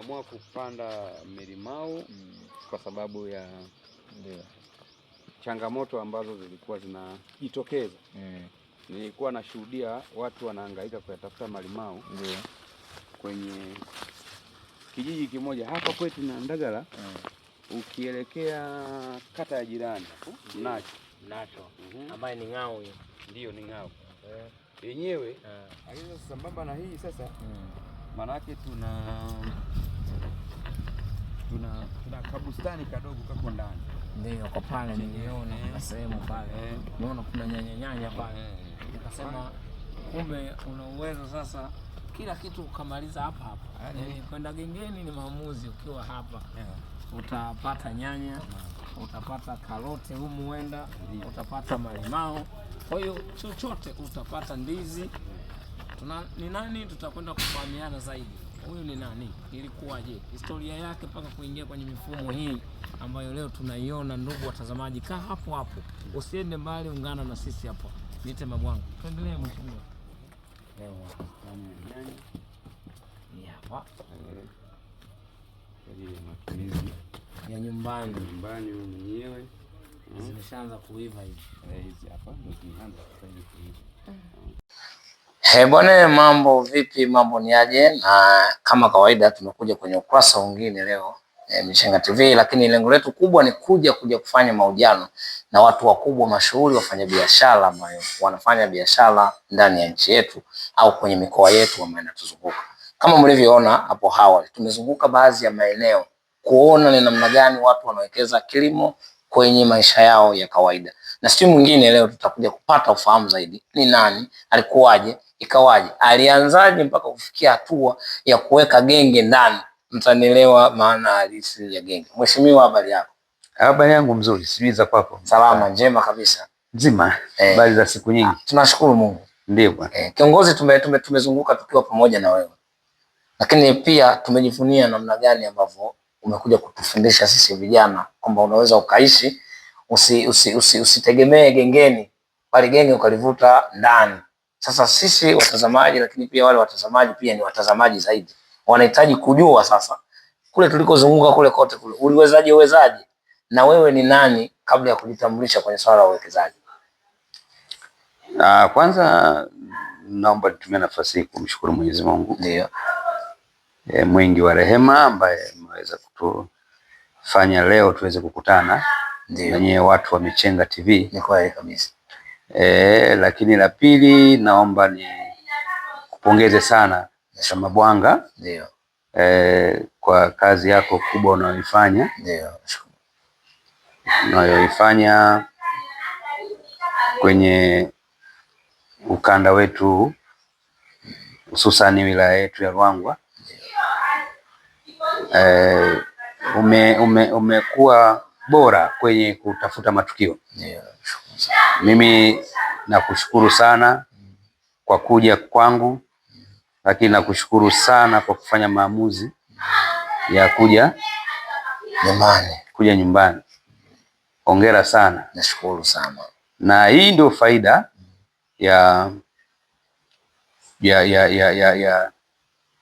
Niliamua kupanda milimau kwa sababu ya changamoto ambazo zilikuwa zinajitokeza. Nilikuwa nashuhudia watu wanahangaika kutafuta malimau kwenye kijiji kimoja hapa kwetu na Ndagala. Ukielekea kata ya jirani Nacho ambaye ni Ngao hiyo. Ndio ni Ngao. Yenyewe lakini sambamba na hii sasa manake tuna kabustani kadogo kako ndani. Ndio kwa pale niliona kuna sehemu pale. Naona kuna nyanya pale. Nikasema kumbe una uwezo sasa kila kitu ukamaliza hapa. Yaani kwenda gengeni ni maamuzi ukiwa hapa. Utapata nyanya, utapata karoti humu huenda, utapata malimao. Kwa hiyo chochote utapata ndizi. Ni nani tutakwenda kufahamiana zaidi. Huyu ni nani? Ilikuwaje? Historia yake mpaka kuingia kwenye mifumo hii ambayo leo tunaiona. Ndugu watazamaji, kaa hapo hapo. Usiende mbali, ungana na sisi hapo. Niite Mabwanga. Tuendelee mheshimiwa. Ni hapa. Ya nyumbani mwenyewe. Zimeshaanza kuiva hivi. Hizi hapa ndio zimeanza kuiva. Bwana, mambo vipi? Mambo ni aje? Na kama kawaida tumekuja kwenye ukurasa mwingine leo Michenga TV, lakini lengo letu kubwa ni kuja kufanya mahojiano na watu wakubwa mashuhuri, wafanya biashara ambao wanafanya biashara ndani ya nchi yetu au kwenye mikoa yetu ambayo inatuzunguka. Kama mlivyoona hapo awali, tumezunguka baadhi ya maeneo kuona ni namna gani watu wanawekeza kilimo kwenye maisha yao ya kawaida. Na sio mwingine, leo tutakuja kupata ufahamu zaidi. Ni nani? Alikuwaje? Ikawaje? Alianzaje mpaka kufikia hatua ya kuweka genge ndani? Mtanielewa maana halisi ya genge. Mheshimiwa, habari yako? Habari yangu mzuri, sijui za kwako. Salama, njema kabisa. Nzima. Habari za siku nyingi. Tunashukuru Mungu. Ndio bwana. Kiongozi, tumezunguka tukiwa pamoja na wewe. Lakini pia tumejivunia namna gani ambavyo umekuja kutufundisha sisi vijana kwamba unaweza ukaishi usitegemee gengeni, bali genge ukalivuta ndani. Sasa sisi watazamaji, lakini pia wale watazamaji pia ni watazamaji zaidi, wanahitaji kujua sasa kule tulikozunguka kule kote kule uwezaje na wewe ni nani kabla ya kujitambulisha kwenye swala la uwekezaji. Kwanza naomba nitumie nafasi hii kumshukuru Mwenyezi Mungu. Ndio. Mwingi wa rehema ambaye ameweza kutufanya leo tuweze kukutana wenye watu wa Michenga TV. Ni kweli kabisa. Lakini la pili naomba ni kupongeze sana Mabwanga. Ndio. Kwa kazi yako kubwa unayoifanya. Ndio. Unayoifanya kwenye ukanda wetu hususani wilaya yetu ya Ruangwa. Umekuwa bora kwenye kutafuta matukio. Mimi nakushukuru sana kwa kuja kwangu, lakini nakushukuru sana kwa kufanya maamuzi ya kuja nyumbani. Hongera sana. Nashukuru sana. Na hii ndio faida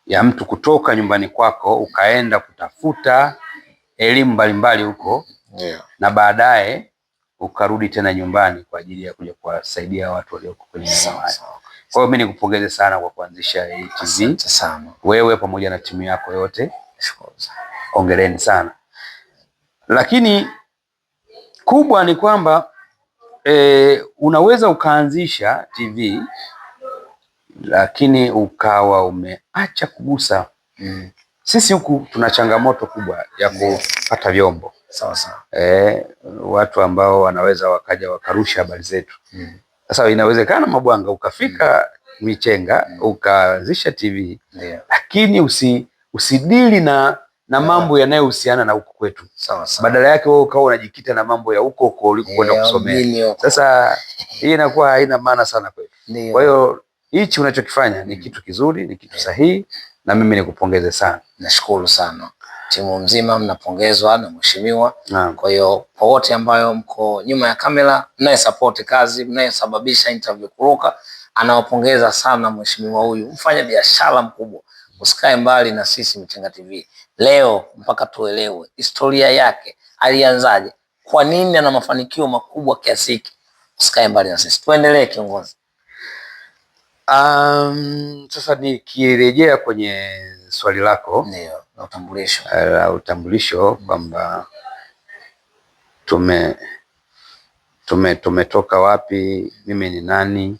ya mtu kutoka nyumbani kwako ukaenda kutafuta elimu mbalimbali huko. Na baadaye ukarudi tena nyumbani kwa ajili ya kuja kuwasaidia watu walioko kwenye maeneo. Kwa hiyo mimi nikupongeze sana kwa kuanzisha hii TV. Asante sana. Wewe pamoja na timu yako yote. Nashukuru sana. Hongereni sana. Lakini kubwa ni kwamba unaweza ukaanzisha TV lakini ukawa umeacha kugusa. Sisi huku tuna changamoto kubwa ya kupata vyombo. Sawa sawa. Watu ambao wanaweza wakaja wakarusha habari zetu. Sasa inawezekana Mabwanga ukafika Michenga ukaanzisha TV. Lakini usidili na mambo yanayohusiana na huko kwetu. Sawa sawa. Badala yake wewe ukawa unajikita na mambo ya huko ulikokwenda kusomea. Sasa hii inakuwa haina maana sana kwetu. Kwa hiyo hichi unachokifanya ni kitu kizuri, ni kitu sahihi, na mimi nikupongeze sana. Nashukuru sana. Timu mzima mnapongezwa na mheshimiwa. Kwa hiyo kwa wote ambao mko nyuma ya kamera, mnaye support kazi, mnaye sababisha interview kuruka, anawapongeza sana mheshimiwa huyu, mfanya biashara mkubwa usikae mbali na sisi Mchenga TV leo mpaka tuelewe historia yake, alianzaje, kwa nini ana mafanikio makubwa kiasi hiki. Usikae mbali na sisi, tuendelee kiongozi. Sasa nikirejea kwenye swali lako, ndio la utambulisho, kwamba tumetoka wapi, mimi ni nani?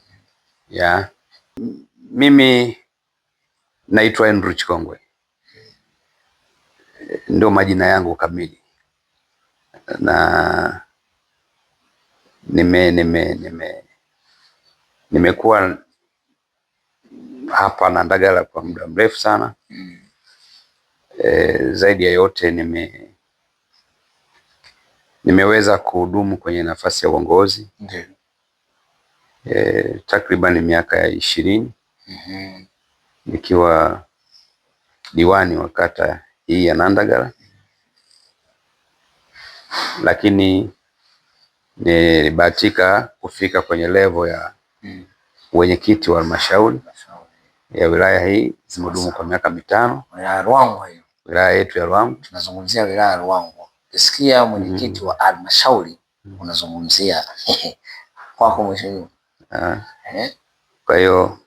Mimi naitwa Andrew Chikongwe, ndio majina yangu kamili, na nimekuwa hapa Nandagala kwa muda mrefu sana. Zaidi ya yote nimeweza kuhudumu kwenye nafasi ya uongozi takriban miaka ya 20 nikiwa diwani wa kata hii ya Nandagala, lakini nilibahatika kufika kwenye level ya wenyekiti wa halmashauri ya wilaya hii. Zimedumu kwa miaka 5. Wilaya yetu ya Ruangwa, tunazungumzia wilaya ya Ruangwa. Ukisikia mwenyekiti wa halmashauri unazungumzia kwako mheshimiwa. Kwa hiyo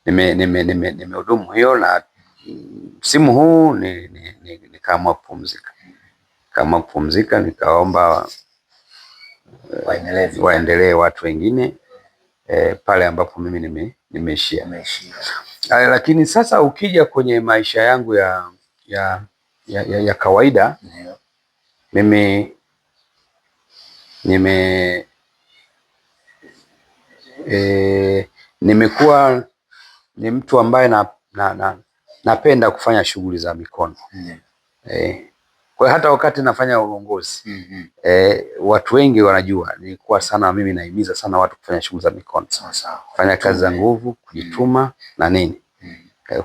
nimehudumu hiyo, na msimu huu nikaamua kupumzika, nikaomba waendelee watu wengine pale ambapo mimi nimeishia. Lakini sasa ukija kwenye maisha yangu ya kawaida, mimi nimekuwa ni mtu ambaye napenda kufanya shughuli za mikono. Kwa hata wakati nafanya uongozi watu wengi wanajua nilikuwa sana, mimi nahimiza sana watu kufanya shughuli za mikono, kufanya kazi za nguvu, kujituma na nini.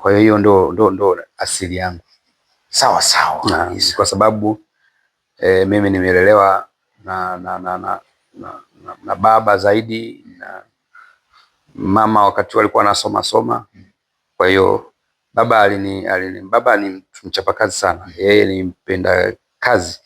Kwa hiyo ndo asili yangu. Sawa. Kwa sababu mimi nimelelewa na baba zaidi, na mama wakati walikuwa nasoma. Kwa hiyo baba ni mchapakazi sana, yeye ni mpenda kazi.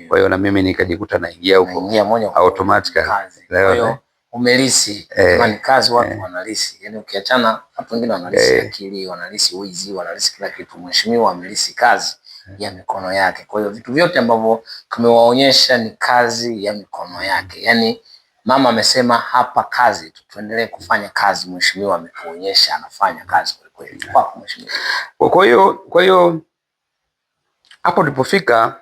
Kwa hiyo na mimi nikajikuta naingia huko automatically. Kwa hiyo umelisi ni kazi, watu wanalisi, yani ukiachana watu wengine wanalisi akili, wanalisi wizi, wanalisi kila kitu. Mheshimiwa amelisi kazi ya mikono yake. Kwa hiyo vitu vyote ambavyo tumewaonyesha ni kazi ya mikono yake. Yani mama amesema hapa kazi, tuendelee kufanya kazi. Mheshimiwa ametuonyesha anafanya kazi kweli kwako mheshimiwa. Kwa hiyo hapo nilipofika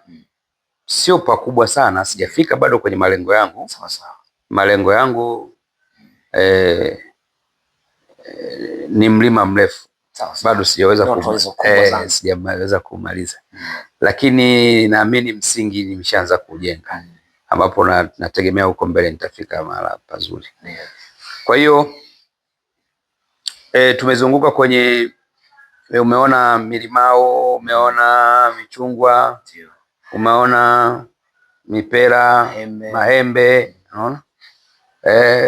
sio pakubwa sana, sijafika bado kwenye malengo yangu. Sawa. Malengo yangu ni mlima mrefu. Bado sijaweza kumaliza. Lakini naamini msingi nimeshaanza kujenga, ambapo nategemea huko mbele nitafika mahali pazuri. Kwa hiyo tumezunguka kwenye, umeona milimao, umeona michungwa, umeona mipera, mahembe, unaona?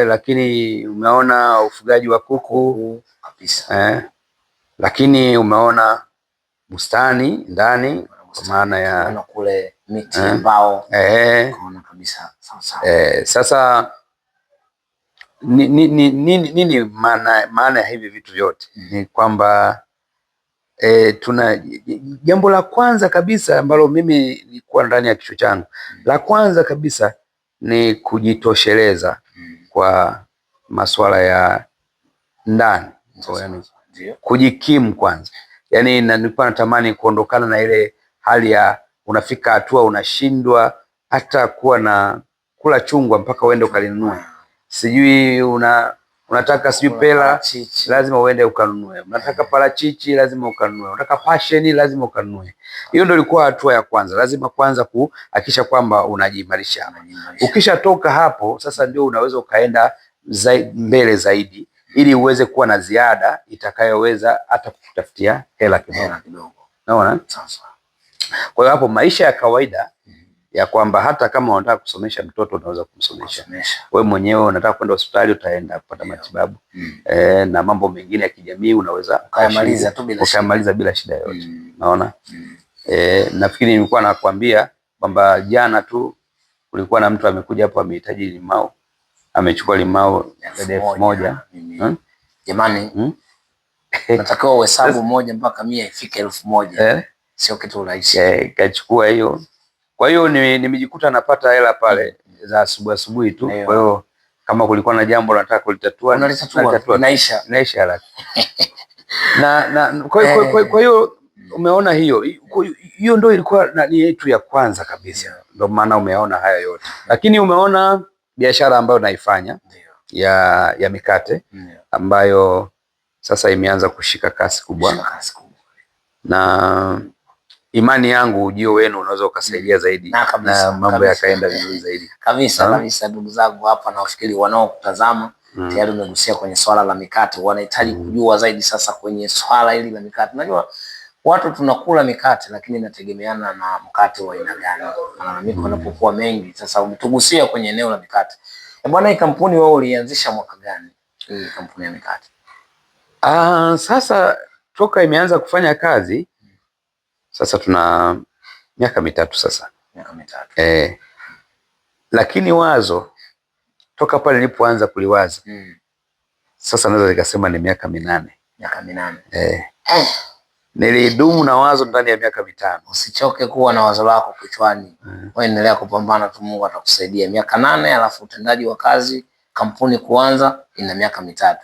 Lakini umeona ufugaji wa kuku kabisa. Lakini umeona bustani ndani, kwa maana ya kule miti mbao. Unaona kabisa. Sawa. Sasa nini maana ya hivi vitu vyote? Ni kwamba tuna jambo la kwanza kabisa ambalo mimi nilikuwa ndani ya kichwa changu, la kwanza kabisa ni kujitosheleza kwa masuala ya ndani, yani kujikimu kwanza. Yani nilikuwa natamani kuondokana na ile hali ya unafika hatua unashindwa hata kuwa na kula chungwa mpaka uende ukalinunue. Sijui unataka sijui pela, lazima uende ukanunue. Unataka parachichi, lazima ukanunue. Unataka passion, lazima ukanunue. Hiyo ndio ilikuwa hatua ya kwanza. Lazima kwanza kuhakikisha kwamba unajiimarisha. Ukishatoka hapo sasa ndio unaweza ukaenda mbele zaidi, ili uweze kuwa na ziada itakayoweza hata kukutafutia hela kidogo. Unaona? Sasa. Kwa hiyo hapo maisha ya kawaida ya kwamba hata kama unataka kusomesha mtoto unaweza kumsomesha. Wewe mwenyewe unataka kwenda hospitali utaenda kupata matibabu. Na mambo mengine ya kijamii unaweza ukamaliza bila shida yoyote. Naona? Nafikiri nilikuwa nakwambia kwamba jana tu kulikuwa na mtu amekuja hapo amehitaji limau. Amechukua limau 1,000. Jamani, natakiwa uhesabu moja mpaka 100 ifike 1,000. Sio kitu rahisi. Kachukua hiyo. Kwa hiyo nimejikuta napata hela pale za asubuhi tu. Kwa hiyo kama kulikuwa na jambo nataka kulitatua, inaisha haraka. Kwa hiyo umeona hiyo ndio ilikuwa nani yetu ya kwanza kabisa. Ndio maana umeona haya yote. Lakini umeona biashara ambayo naifanya ya mikate ambayo sasa imeanza kushika kasi kubwa. Na imani yangu ujio wenu unaweza ukasaidia zaidi na mambo yakaenda vizuri zaidi. Kabisa ndugu zangu hapa, nafikiri wanaokutazama tayari umegusia kwenye swala la mikate, wanahitaji kujua zaidi sasa kwenye swala hili la mikate. Unajua watu tunakula mikate lakini inategemeana na mkate wa aina gani. Malalamiko yanapokuwa mengi, sasa umetugusia kwenye eneo la mikate. Bwana, hii kampuni wewe ulianzisha mwaka gani? Hii kampuni ya mikate. Sasa toka imeanza kufanya kazi sasa tuna miaka 3 sasa. Miaka 3. Lakini wazo toka pale nilipoanza kuliwaza sasa naweza nikasema ni miaka 8. Miaka 8. Nilidumu na wazo ndani ya miaka 5. Usichoke kuwa na wazo lako kichwani. Wewe endelea kupambana tu, Mungu atakusaidia. Miaka 8, alafu utendaji wa kazi, kampuni kuanza ina miaka 3.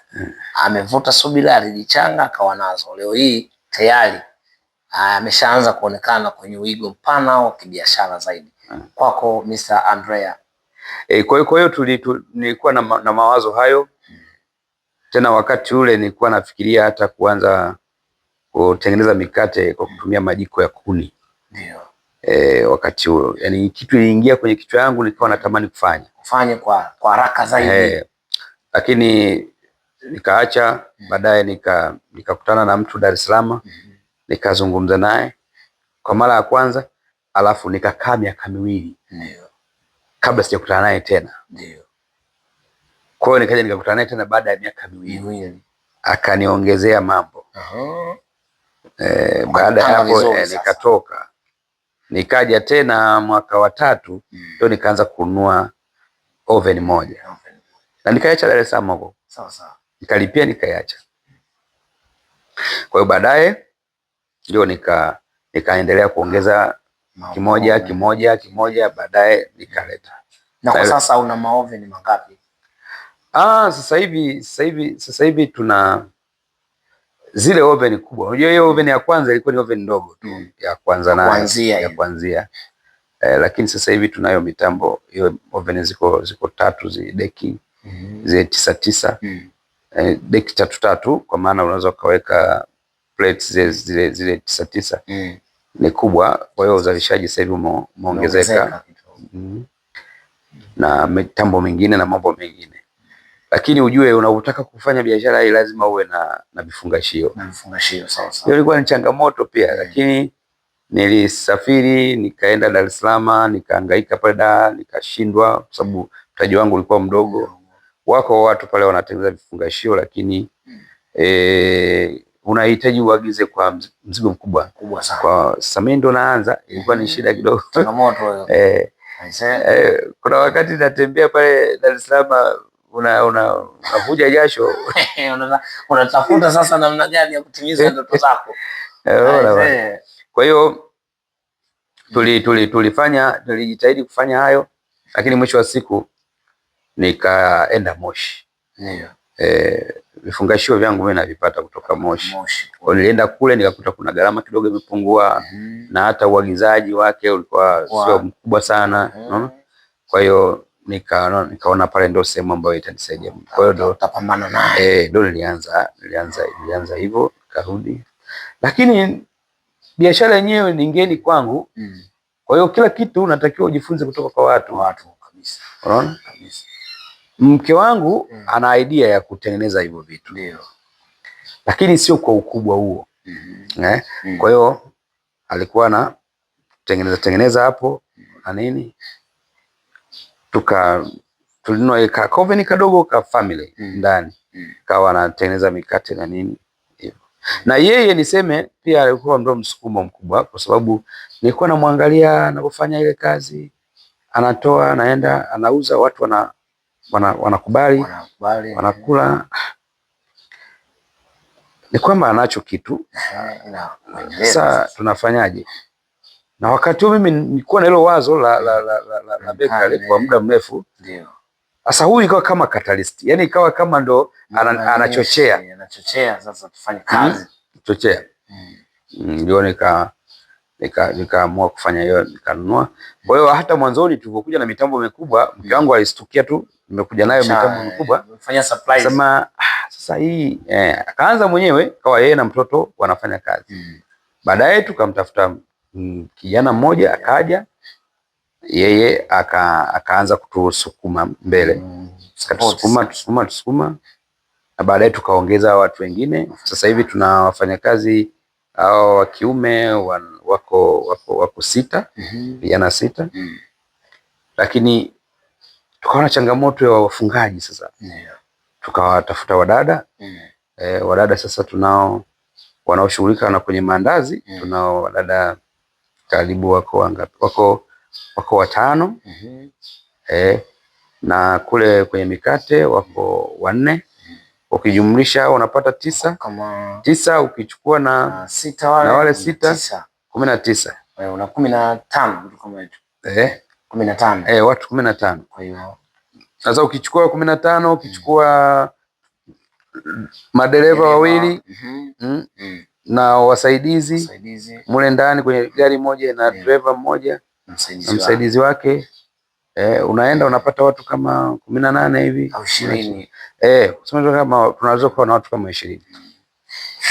Amevuta subira, alijichanga akawa nazo. Leo hii tayari ameshaanza kuonekana kwenye wigo mpana wa kibiashara zaidi. Kwako Mr. Andrea. Kwa hiyo nilikuwa na mawazo hayo. Tena wakati ule nilikuwa nafikiria hata kuanza kutengeneza mikate kwa kutumia majiko ya kuni. Ndio. Wakati huo yani kitu iliingia kwenye kichwa yangu nilikuwa natamani kufanya kwa haraka zaidi. Lakini nikaacha. Baadaye nikakutana na mtu Dar es Salaam. Nikazungumza naye kwa mara ya kwanza, alafu nikakaa miaka 2 kabla sijakutana naye tena. Kwa hiyo nikaja nikakutana naye tena baada ya miaka 2. Akaniongezea mambo. Baada ya hapo nikatoka. Nikaja tena mwaka wa 3 ndio nikaanza kununua oven moja. Na nikaacha Dar es Salaam huko. Sawa. Nikalipia nikaacha. Kwa hiyo baadaye ndio nikaendelea kuongeza kimoja baadaye nikaleta. Na kwa sasa una maoven mangapi? Sasa hivi tuna zile oven kubwa. Unajua hiyo oven ya kwanza ilikuwa ni oven ndogo tu ya kuanzia. Lakini sasa hivi tunayo mitambo, hiyo oven ziko 3 deki zile 9. Deki 3 kwa maana unaweza kaweka plates zile 9. Ni kubwa, kwa hiyo uzalishaji sasa hivi umeongezeka. Na mitambo mingine na mambo mengine. Lakini ujue unapotaka kufanya biashara hii lazima uwe na vifungashio. Sawa. Hiyo ilikuwa ni changamoto pia. Lakini nilisafiri nikaenda Dar es Salaam, nikahangaika pale Dar, nikashindwa kwa sababu mtaji wangu ulikuwa mdogo. Wako watu pale wanatengeneza vifungashio, lakini unahitaji uagize kwa mzigo mkubwa sana. Kwa sasa mimi ndo naanza, ilikuwa ni shida kidogo. Changamoto. Kuna wakati natembea pale Dar es Salaam unavuja jasho. Unatafuta sasa namna gani ya kutimiza ndoto zako. Kwa hiyo tulijitahidi kufanya hayo, lakini mwisho wa siku nikaenda Moshi. Vifungashio vyangu mimi navipata kutoka Moshi. Kwa nilienda kule nikakuta kuna gharama kidogo imepungua, na hata uagizaji wake ulikuwa sio mkubwa sana. Kwa hiyo nikaona pale ndio sehemu ambayo itanisaidia. Kwa hiyo ndio utapambana naye. Ndio nilianza hivyo, karudi. Lakini biashara yenyewe ni ngeni kwangu. Kwa hiyo kila kitu unatakiwa ujifunze kutoka kwa watu kabisa. Unaona? Kabisa. Mke wangu ana idea ya kutengeneza hivyo vitu. Ndio. Lakini sio kwa ukubwa huo. Kwa hiyo alikuwa na tengeneza hapo, na nini, tulinunua ka coven kadogo ka family ndani, kawa anatengeneza mikate na nini hivyo. Na yeye niseme pia alikuwa ndo msukumo mkubwa, kwa sababu nilikuwa namwangalia anapofanya ile kazi, anatoa naenda anauza, watu wanakubali, wanakula, ni kwamba anacho kitu. Sasa tunafanyaje? Na wakati huo mimi nilikuwa na hilo wazo la bakery kwa muda mrefu. Ndio. Sasa huyu ikawa kama catalyst, yani ikawa kama ndo anachochea sasa tufanye kazi, chochea. Ndio nikaamua kufanya hiyo, nikanunua. Kwa hiyo hata mwanzoni tulipokuja na mitambo mikubwa, mke wangu alistukia tu nimekuja nayo mitambo mikubwa, kufanya surprise. Sema sasa hii akaanza mwenyewe, kawa yeye na mtoto wanafanya kazi. Baadaye tukamtafuta kijana mmoja akaja, yeye akaanza kutusukuma mbele, tusukuma, na baadaye tukaongeza watu wengine. Sasa hivi tuna wafanyakazi hao wa kiume wako 6, vijana 6. Lakini tukaona changamoto ya wafungaji sasa. Tukawatafuta wadada. Wadada sasa tunao wanaoshughulika na kwenye maandazi, tunao wadada karibu wako 5. Na kule kwenye mikate wako 4. Ukijumlisha unapata 9. Kama 9 ukichukua na 6 wale na wale 6 19. Una 15 mtu kama hicho. 15. Watu 15. Kwa hiyo sasa ukichukua 15, ukichukua madereva wawili na wasaidizi mule ndani kwenye gari moja na driver mmoja na msaidizi wake, unaenda unapata watu kama 18 hivi au 20. Kama tunaweza kuwa na watu kama 20.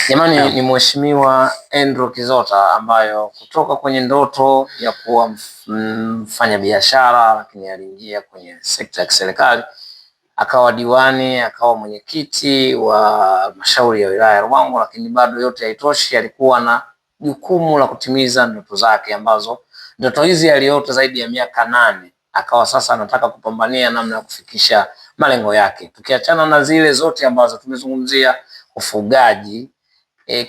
Jamani, ni Mheshimiwa Andrew Kizota ambayo kutoka kwenye ndoto ya kuwa mfanya biashara, lakini aliingia kwenye sekta ya kiserikali, akawa diwani, akawa mwenyekiti wa mashauri ya wilaya ya Ruangwa, lakini bado yote haitoshi, alikuwa na jukumu la kutimiza ndoto zake, ambazo ndoto hizi aliota zaidi ya miaka 8. Akawa sasa anataka kupambania namna ya kufikisha malengo yake. Tukiachana na zile zote ambazo tumezungumzia, ufugaji,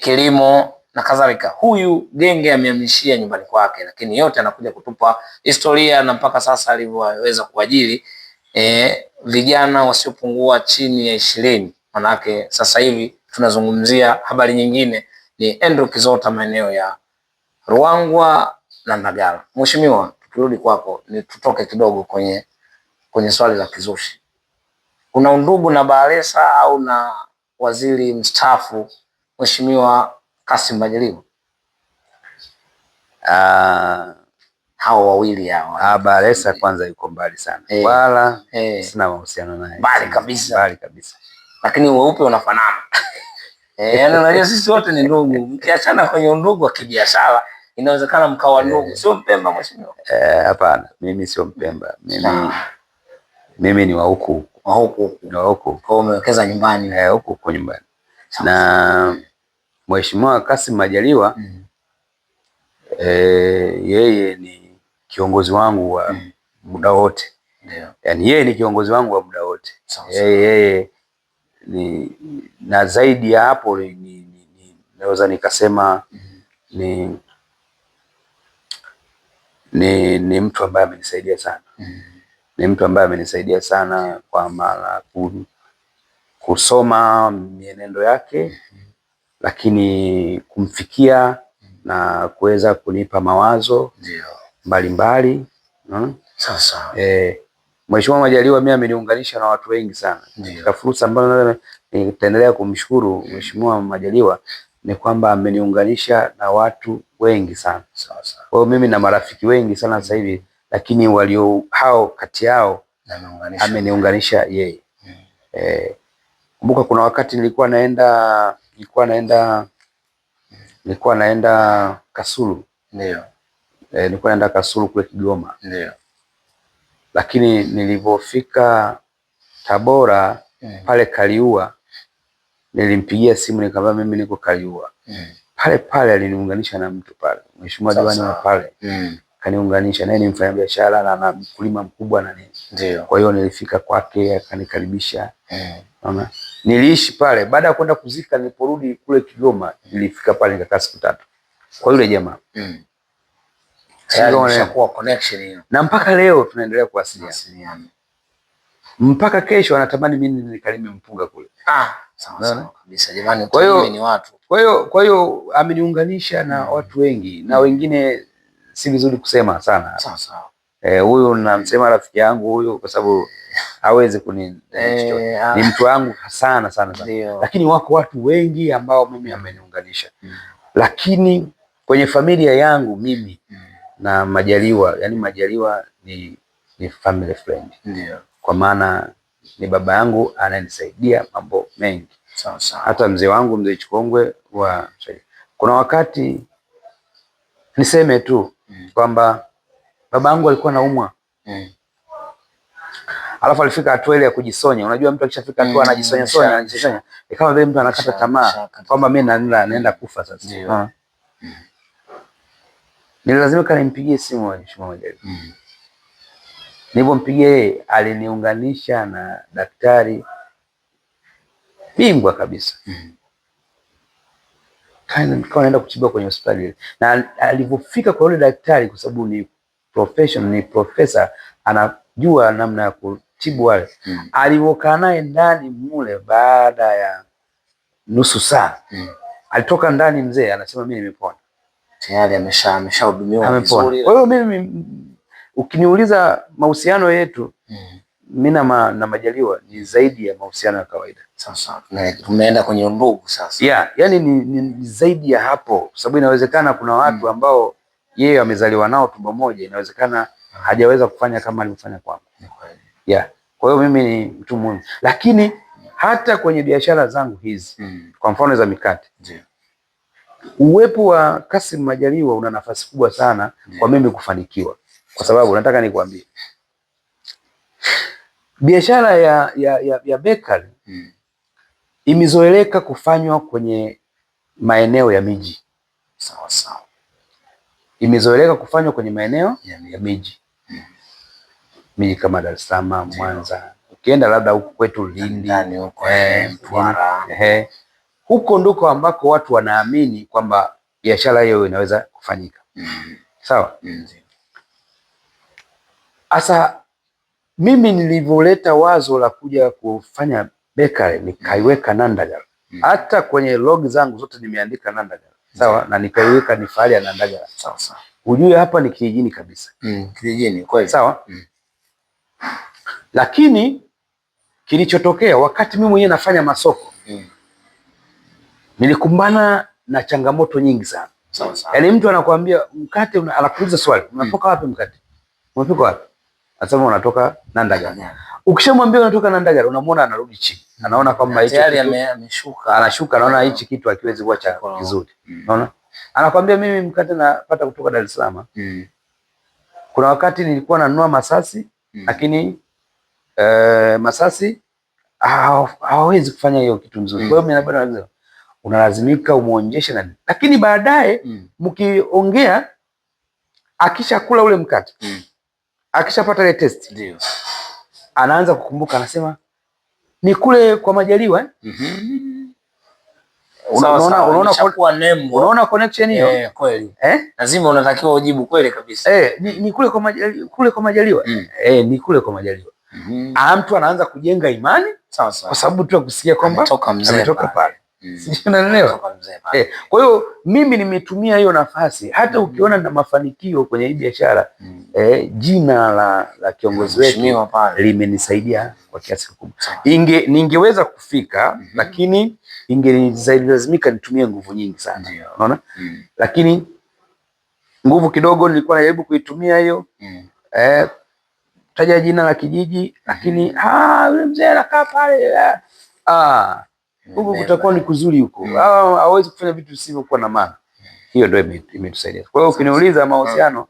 kilimo na kadhalika, huyu genge amehamishia nyumbani kwake, lakini yote anakuja kutupa historia na mpaka sasa alivyoweza kuajiri vijana wasiopungua chini ya 20. Manake sasa hivi tunazungumzia habari nyingine, ni Andrew Kizota maeneo ya Ruangwa na Ndagala. Mheshimiwa, tukirudi kwako, ni tutoke kidogo kwenye swali la kizushi. Una undugu na Bakhresa au na waziri mstaafu Mheshimiwa Kassim Majaliwa? Hao wawili hao. Bakhresa kwanza yuko mbali sana. Wala sina mahusiano naye. Mbali kabisa. Lakini weupe unafanana. Yaani unajua sisi wote ni ndugu. Mkiachana kwenye undugu wa kibiashara, inawezekana mkawa ndugu. Sio Mpemba Mheshimiwa? Hapana, mimi sio Mpemba. Mimi ni wa huku. Wa huku. Ni wa huku. Kwa umewekeza nyumbani. Huku nyumbani. Na Mheshimiwa Kassim Majaliwa yeye ni kiongozi wangu wa muda wote. Yaani yeye ni kiongozi wangu wa muda wote. Yeye ni, na zaidi ya hapo naweza nikasema ni mtu ambaye amenisaidia sana. Ni mtu ambaye amenisaidia sana kwa maana kusoma mienendo yake, lakini kumfikia na kuweza kunipa mawazo mbalimbali. Sasa Mheshimiwa Majaliwa mimi ameniunganisha na watu wengi sana. Katika fursa ambayo nitaendelea kumshukuru Mheshimiwa Majaliwa ni kwamba ameniunganisha na watu wengi sana. Kwa hiyo mimi na marafiki wengi sana sasa hivi, lakini walio hao kati yao ameniunganisha yeye. Kumbuka kuna wakati nilikuwa naenda Kasulu. Nilikuwa naenda Kasulu kule Kigoma. Lakini nilipofika Tabora pale Kaliua, nilimpigia simu nikamwambia mimi niko Kaliua. Pale aliniunganisha na mtu pale. Mheshimiwa diwani wa pale. kaniunganisha naye, ni mfanyabiashara na ana mkulima mkubwa na nini. Ndio. Kwa hiyo nilifika kwake akanikaribisha. Unaona? Niliishi pale, baada ya kwenda kuzika niliporudi kule Kigoma, nilifika pale nikakaa siku 3 kwa yule jamaa. Sio connection hiyo. Na mpaka leo tunaendelea kuwasiliana. Mpaka kesho anatamani mimi nikalime mpunga kule. Sawa kabisa jamani, utalime ni watu. Kwa hiyo ameniunganisha na watu wengi na wengine si vizuri kusema sana. Sawa. Huyu namsema rafiki yangu huyu kwa sababu hawezi ni mtu wangu sana. Lakini wako watu wengi ambao mimi ameniunganisha. Lakini kwenye familia yangu mimi na Majaliwa, yani Majaliwa ni family friend. Ndio. Kwa maana ni baba yangu ananisaidia mambo mengi. Sawa. Hata mzee wangu mzee Chikongwe kuna wakati niseme tu kwamba baba yangu alikuwa anaumwa. Alafu alifika hatua ile ya kujisonya. Unajua mtu akishafika hatua anajisonya. Kama vile mtu anakata tamaa kwamba mimi naenda kufa sasa. Nililazimika nimpigie simu Mheshimiwa Majaliwa. Nilipompigia yeye aliniunganisha na daktari bingwa kabisa. Nikawa naenda kutibiwa kwenye hospitali. Na alipofika kwa yule daktari, kwa sababu ni profesa, anajua namna ya kutibu wale. Alipokaa naye ndani mule, baada ya nusu saa alitoka ndani mzee anasema mimi nimepona. Tayari ameshahudumiwa vizuri. Kwa hiyo mimi ukiniuliza mahusiano yetu mimi na Majaliwa ni zaidi ya mahusiano ya kawaida. Sawa. Tumeenda kwenye ndugu sasa. Yani ni zaidi ya hapo, kwa sababu inawezekana kuna watu ambao yeye amezaliwa nao tumbo moja, inawezekana hajaweza kufanya kama alivyofanya kwangu. Kwa hiyo mimi ni mtu muhimu. Lakini hata kwenye biashara zangu hizi, kwa mfano za mikate. Uwepo wa Kassim Majaliwa una nafasi kubwa sana kwa mimi kufanikiwa. Kwa sababu nataka nikwambie, biashara ya bakery imezoeleka kufanywa kwenye maeneo ya miji. Sawa. Imezoeleka kufanywa kwenye maeneo ya miji. Miji kama Dar es Salaam, Mwanza. Ukienda labda huko kwetu Lindi, huko Mtwara. Huko ndiko ambako watu wanaamini kwamba biashara hiyo inaweza kufanyika. Sawa? Asa mimi nilivyoleta wazo la kuja kufanya bakery, nikaiweka Nandagala. Hata kwenye log zangu zote nimeandika Nandagala. Sawa? Na nikaiweka ni fahari ya Nandagala. Sawa. Ujue hapa ni kijijini kabisa. Kijijini kweli. Sawa? Lakini kilichotokea wakati mimi mwenyewe nafanya masoko, nilikumbana na changamoto nyingi sana. Sawa. Yaani mtu anakuambia mkate, anakuuliza swali, unatoka wapi mkate? Unatoka wapi? Anasema unatoka Nandagala. Ukishamwambia unatoka Nandagala, unamwona anarudi chini. Anaona kwamba hicho ameshuka. Anashuka, anaona hichi kitu hakiwezi kuwa cha kizuri. Unaona? Anakuambia mimi mkate napata kutoka Dar es Salaam. Kuna wakati nilikuwa nanunua Masasi, lakini Masasi hawawezi kufanya hiyo kitu nzuri. Kwa hiyo mimi bado unalazimika umuonjeshe nani. Lakini baadaye mkiongea, akishakula ule mkate, akishapata ile test, ndio anaanza kukumbuka, anasema ni kule kwa Majaliwa. Unaona connection hiyo? Kweli. Lazima unatakiwa ujibu kweli kabisa. Ni kule kwa Majaliwa, ni kule kwa Majaliwa. Mtu anaanza kujenga imani. Sawa. Kwa sababu tu kusikia kwamba ametoka pale. Unaelewa? Kwa hiyo mimi nimetumia hiyo nafasi. Hata ukiona na mafanikio kwenye hii biashara, jina la kiongozi wetu limenisaidia kwa kiasi kikubwa. Ningeweza kufika, lakini ingelazimika nitumie nguvu nyingi sana. Unaona? Lakini nguvu kidogo nilikuwa najaribu kuitumia hiyo. Taja jina la kijiji, lakini yule mzee anakaa pale. Huko kutakuwa ni kuzuri huko. Hawezi kufanya vitu visivyokuwa na maana. Hiyo ndio imetusaidia. Kwa hiyo ukiniuliza mahusiano,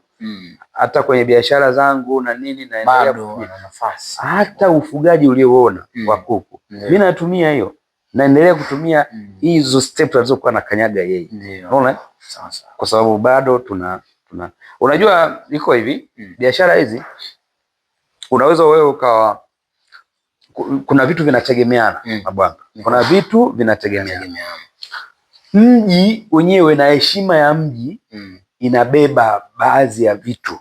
hata kwenye biashara zangu na nini naendelea na nafasi. Hata ufugaji ulioona wa kuku, mimi natumia hiyo. Naendelea kutumia hizo steps alizokuwa na kanyaga yeye. Unaona? Kwa sababu bado tuna Unajua iko hivi, biashara hizi unaweza wewe ukawa, kuna vitu vinategemeana mabwana. Kuna vitu vinategemeana. Mji wenyewe na heshima ya mji inabeba baadhi ya vitu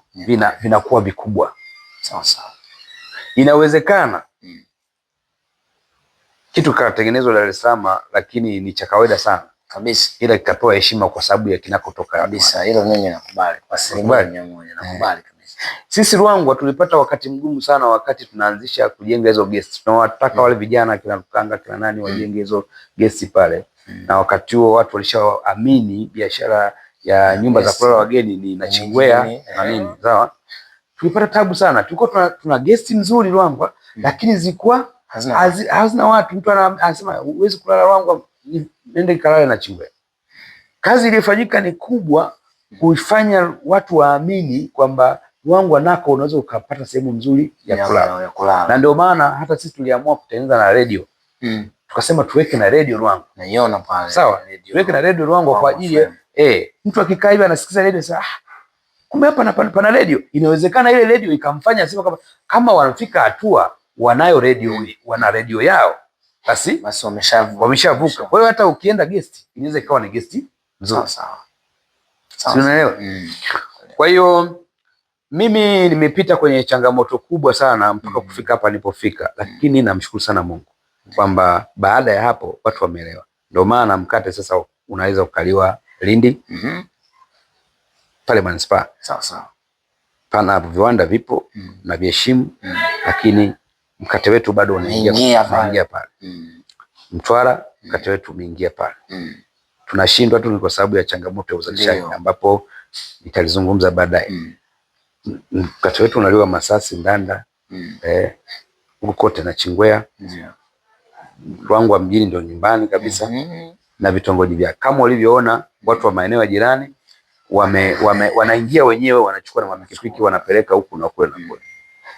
vinakuwa vikubwa. Sawa sawa. Inawezekana kitu kikatengenezwa Dar es Salaam lakini ni cha kawaida sana kabisa, ila kikapewa heshima kwa sababu ya kinakotoka kabisa. Hilo mimi nakubali kwa 100%, nakubali kabisa. Sisi Ruangwa tulipata wakati mgumu sana wakati tunaanzisha kujenga hizo guest. Tunawataka wale vijana kina Lukanga kina nani wajenge hizo guest pale. Na wakati huo watu walishaamini biashara ya nyumba za kulala wageni ni Nachingwea na nini. Sawa? Tulipata tabu sana. Tulikuwa tuna guest nzuri Ruangwa lakini zilikuwa hazina watu. Mtu anasema huwezi kulala Ruangwa, nende kalale Nachingwea. Kazi iliyofanyika ni kubwa kuifanya watu waamini kwamba Ruangwa nako unaweza ukapata sehemu nzuri ya kulala. Na ndio maana hata sisi tuliamua kutengeneza na radio. Tukasema tuweke na radio Ruangwa. Naiona pale. Sawa. Tuweke na radio Ruangwa kwa ajili mtu akikaa hivi anasikiza radio sasa, kumbe hapa pana radio. Inawezekana ile radio ikamfanya sema kama wanafika hatua wanayo radio, wana radio yao, basi wameshavuka. Kwa hiyo hata ukienda guest inaweza ikawa ni guest nzuri. Sawa. Unaelewa? Kwa hiyo mimi nimepita kwenye changamoto kubwa sana mpaka kufika hapa nilipofika, lakini namshukuru sana Mungu kwamba baada ya hapo watu wameelewa. Ndio maana mkate sasa unaweza ukaliwa Lindi pale Manispaa. Sawa sawa. Pana viwanda vipo na viheshimu, lakini mkate wetu bado unaingia pale. Mtwara mkate wetu umeingia pale. Tunashindwa tu kwa sababu ya changamoto ya uzalishaji ambapo nitalizungumza baadaye. Mkate wetu unaliwa Masasi, Ndanda, huko kote Nachingwea. Ruangwa mjini ndio nyumbani kabisa. Na vitongoji vyake. Kama ulivyoona watu wa maeneo ya jirani wanaingia wenyewe, wanachukua na pikipiki wanapeleka huku na kule na kule.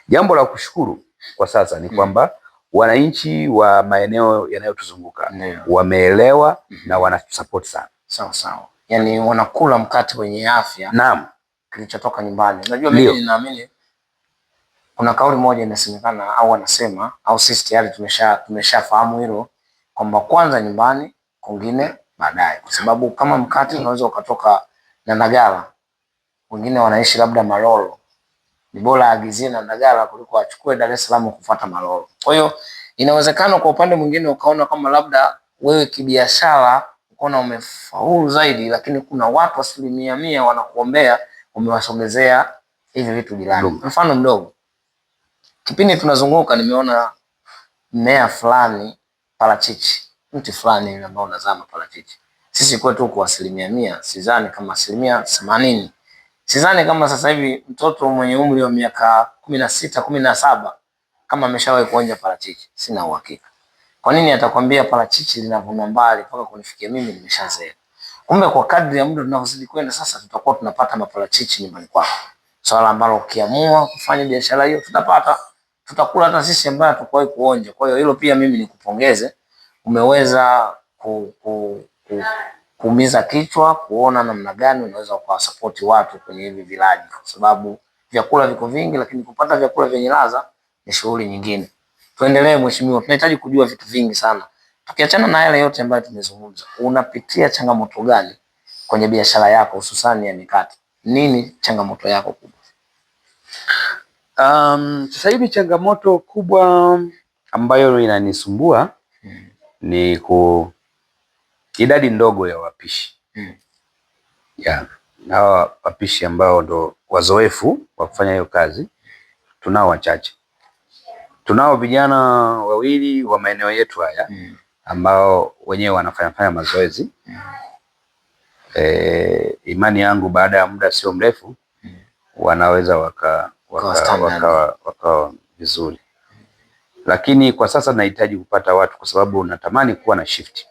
Jambo la kushukuru kwa sasa ni kwamba wananchi wa maeneo yanayotuzunguka wameelewa na wanasupport sana. Sawa sawa. Yaani wanakula mkate wenye afya. Naam. Kilichotoka nyumbani. Unajua mimi ninaamini kuna kauli moja inasemekana au wanasema au sisi tayari tumeshafahamu hilo kwamba kwanza nyumbani, kwingine baadaye. Kwa sababu kama mkate unaweza ukatoka na Ndagala, wengine wanaishi labda Malolo, ni bora agizie na Ndagala kuliko achukue Dar es Salaam kufuata Malolo. Kwa hiyo inawezekana kwa upande mwingine ukaona kama labda wewe kibiashara ukaona umefaulu zaidi, lakini kuna watu 100% wanakuombea umewasomezea hivi vitu jirani. Mfano mdogo, kipindi tunazunguka nimeona mmea fulani parachichi, mti fulani ambao unazama parachichi. Sisi kwetu kwa 100%, sidhani kama 80%. Sidhani kama sasa hivi mtoto mwenye umri wa miaka 16, 17 kama ameshawahi kuonja parachichi, sina uhakika. Kwa nini atakwambia parachichi linavunwa mbali mpaka kunifikia mimi nimeshazeeka? Kumbe kwa kadri ya muda tunavyozidi kwenda sasa tutakuwa tunapata maparachichi nyumbani kwako. Swala ambalo ukiamua kufanya biashara hiyo tutapata, tutakula hata sisi ambao hatukuwahi kuonja. Kwa hiyo hilo pia mimi nikupongeze, umeweza kuumiza kichwa kuona namna gani unaweza kuwasupport watu kwenye hivi vilaji, kwa sababu vyakula viko vingi, lakini kupata vyakula vyenye ladha ni shughuli nyingine. Tuendelee mheshimiwa, tunahitaji kujua vitu vingi sana. Tukiachana na yale yote ambayo tumezungumza, unapitia changamoto gani kwenye biashara yako hususan ya mikate? Nini changamoto yako kubwa? Sasa hivi changamoto kubwa ambayo inanisumbua ni idadi ndogo ya wapishi. Na wapishi ambao ndo wazoefu wa kufanya hiyo kazi tunao wachache. Tunao vijana wawili wa maeneo yetu haya ambao wenyewe wanafanya mazoezi. Imani yangu baada ya muda sio mrefu wanaweza waka vizuri. Lakini kwa sasa nahitaji kupata watu kwa sababu natamani kuwa na shift.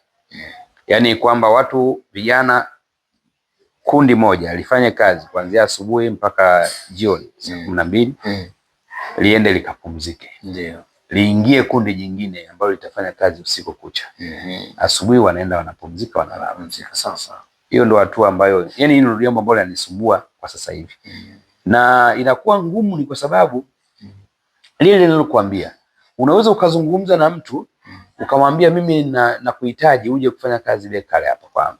Yaani kwamba watu vijana kundi moja lifanye kazi kuanzia asubuhi mpaka jioni saa 12 liende likapumzike. Ndio. Liingie kundi jingine ambalo litafanya kazi usiku kucha. Asubuhi wanaenda wanapumzika wanalala. Sasa Hiyo ndo hatua ambayo, yani hilo jambo ambalo linanisumbua kwa sasa hivi. Na inakuwa ngumu ni kwa sababu lile nilokuambia, unaweza ukazungumza na mtu ukamwambia mimi na kuhitaji uje kufanya kazi ile kale hapa kwangu.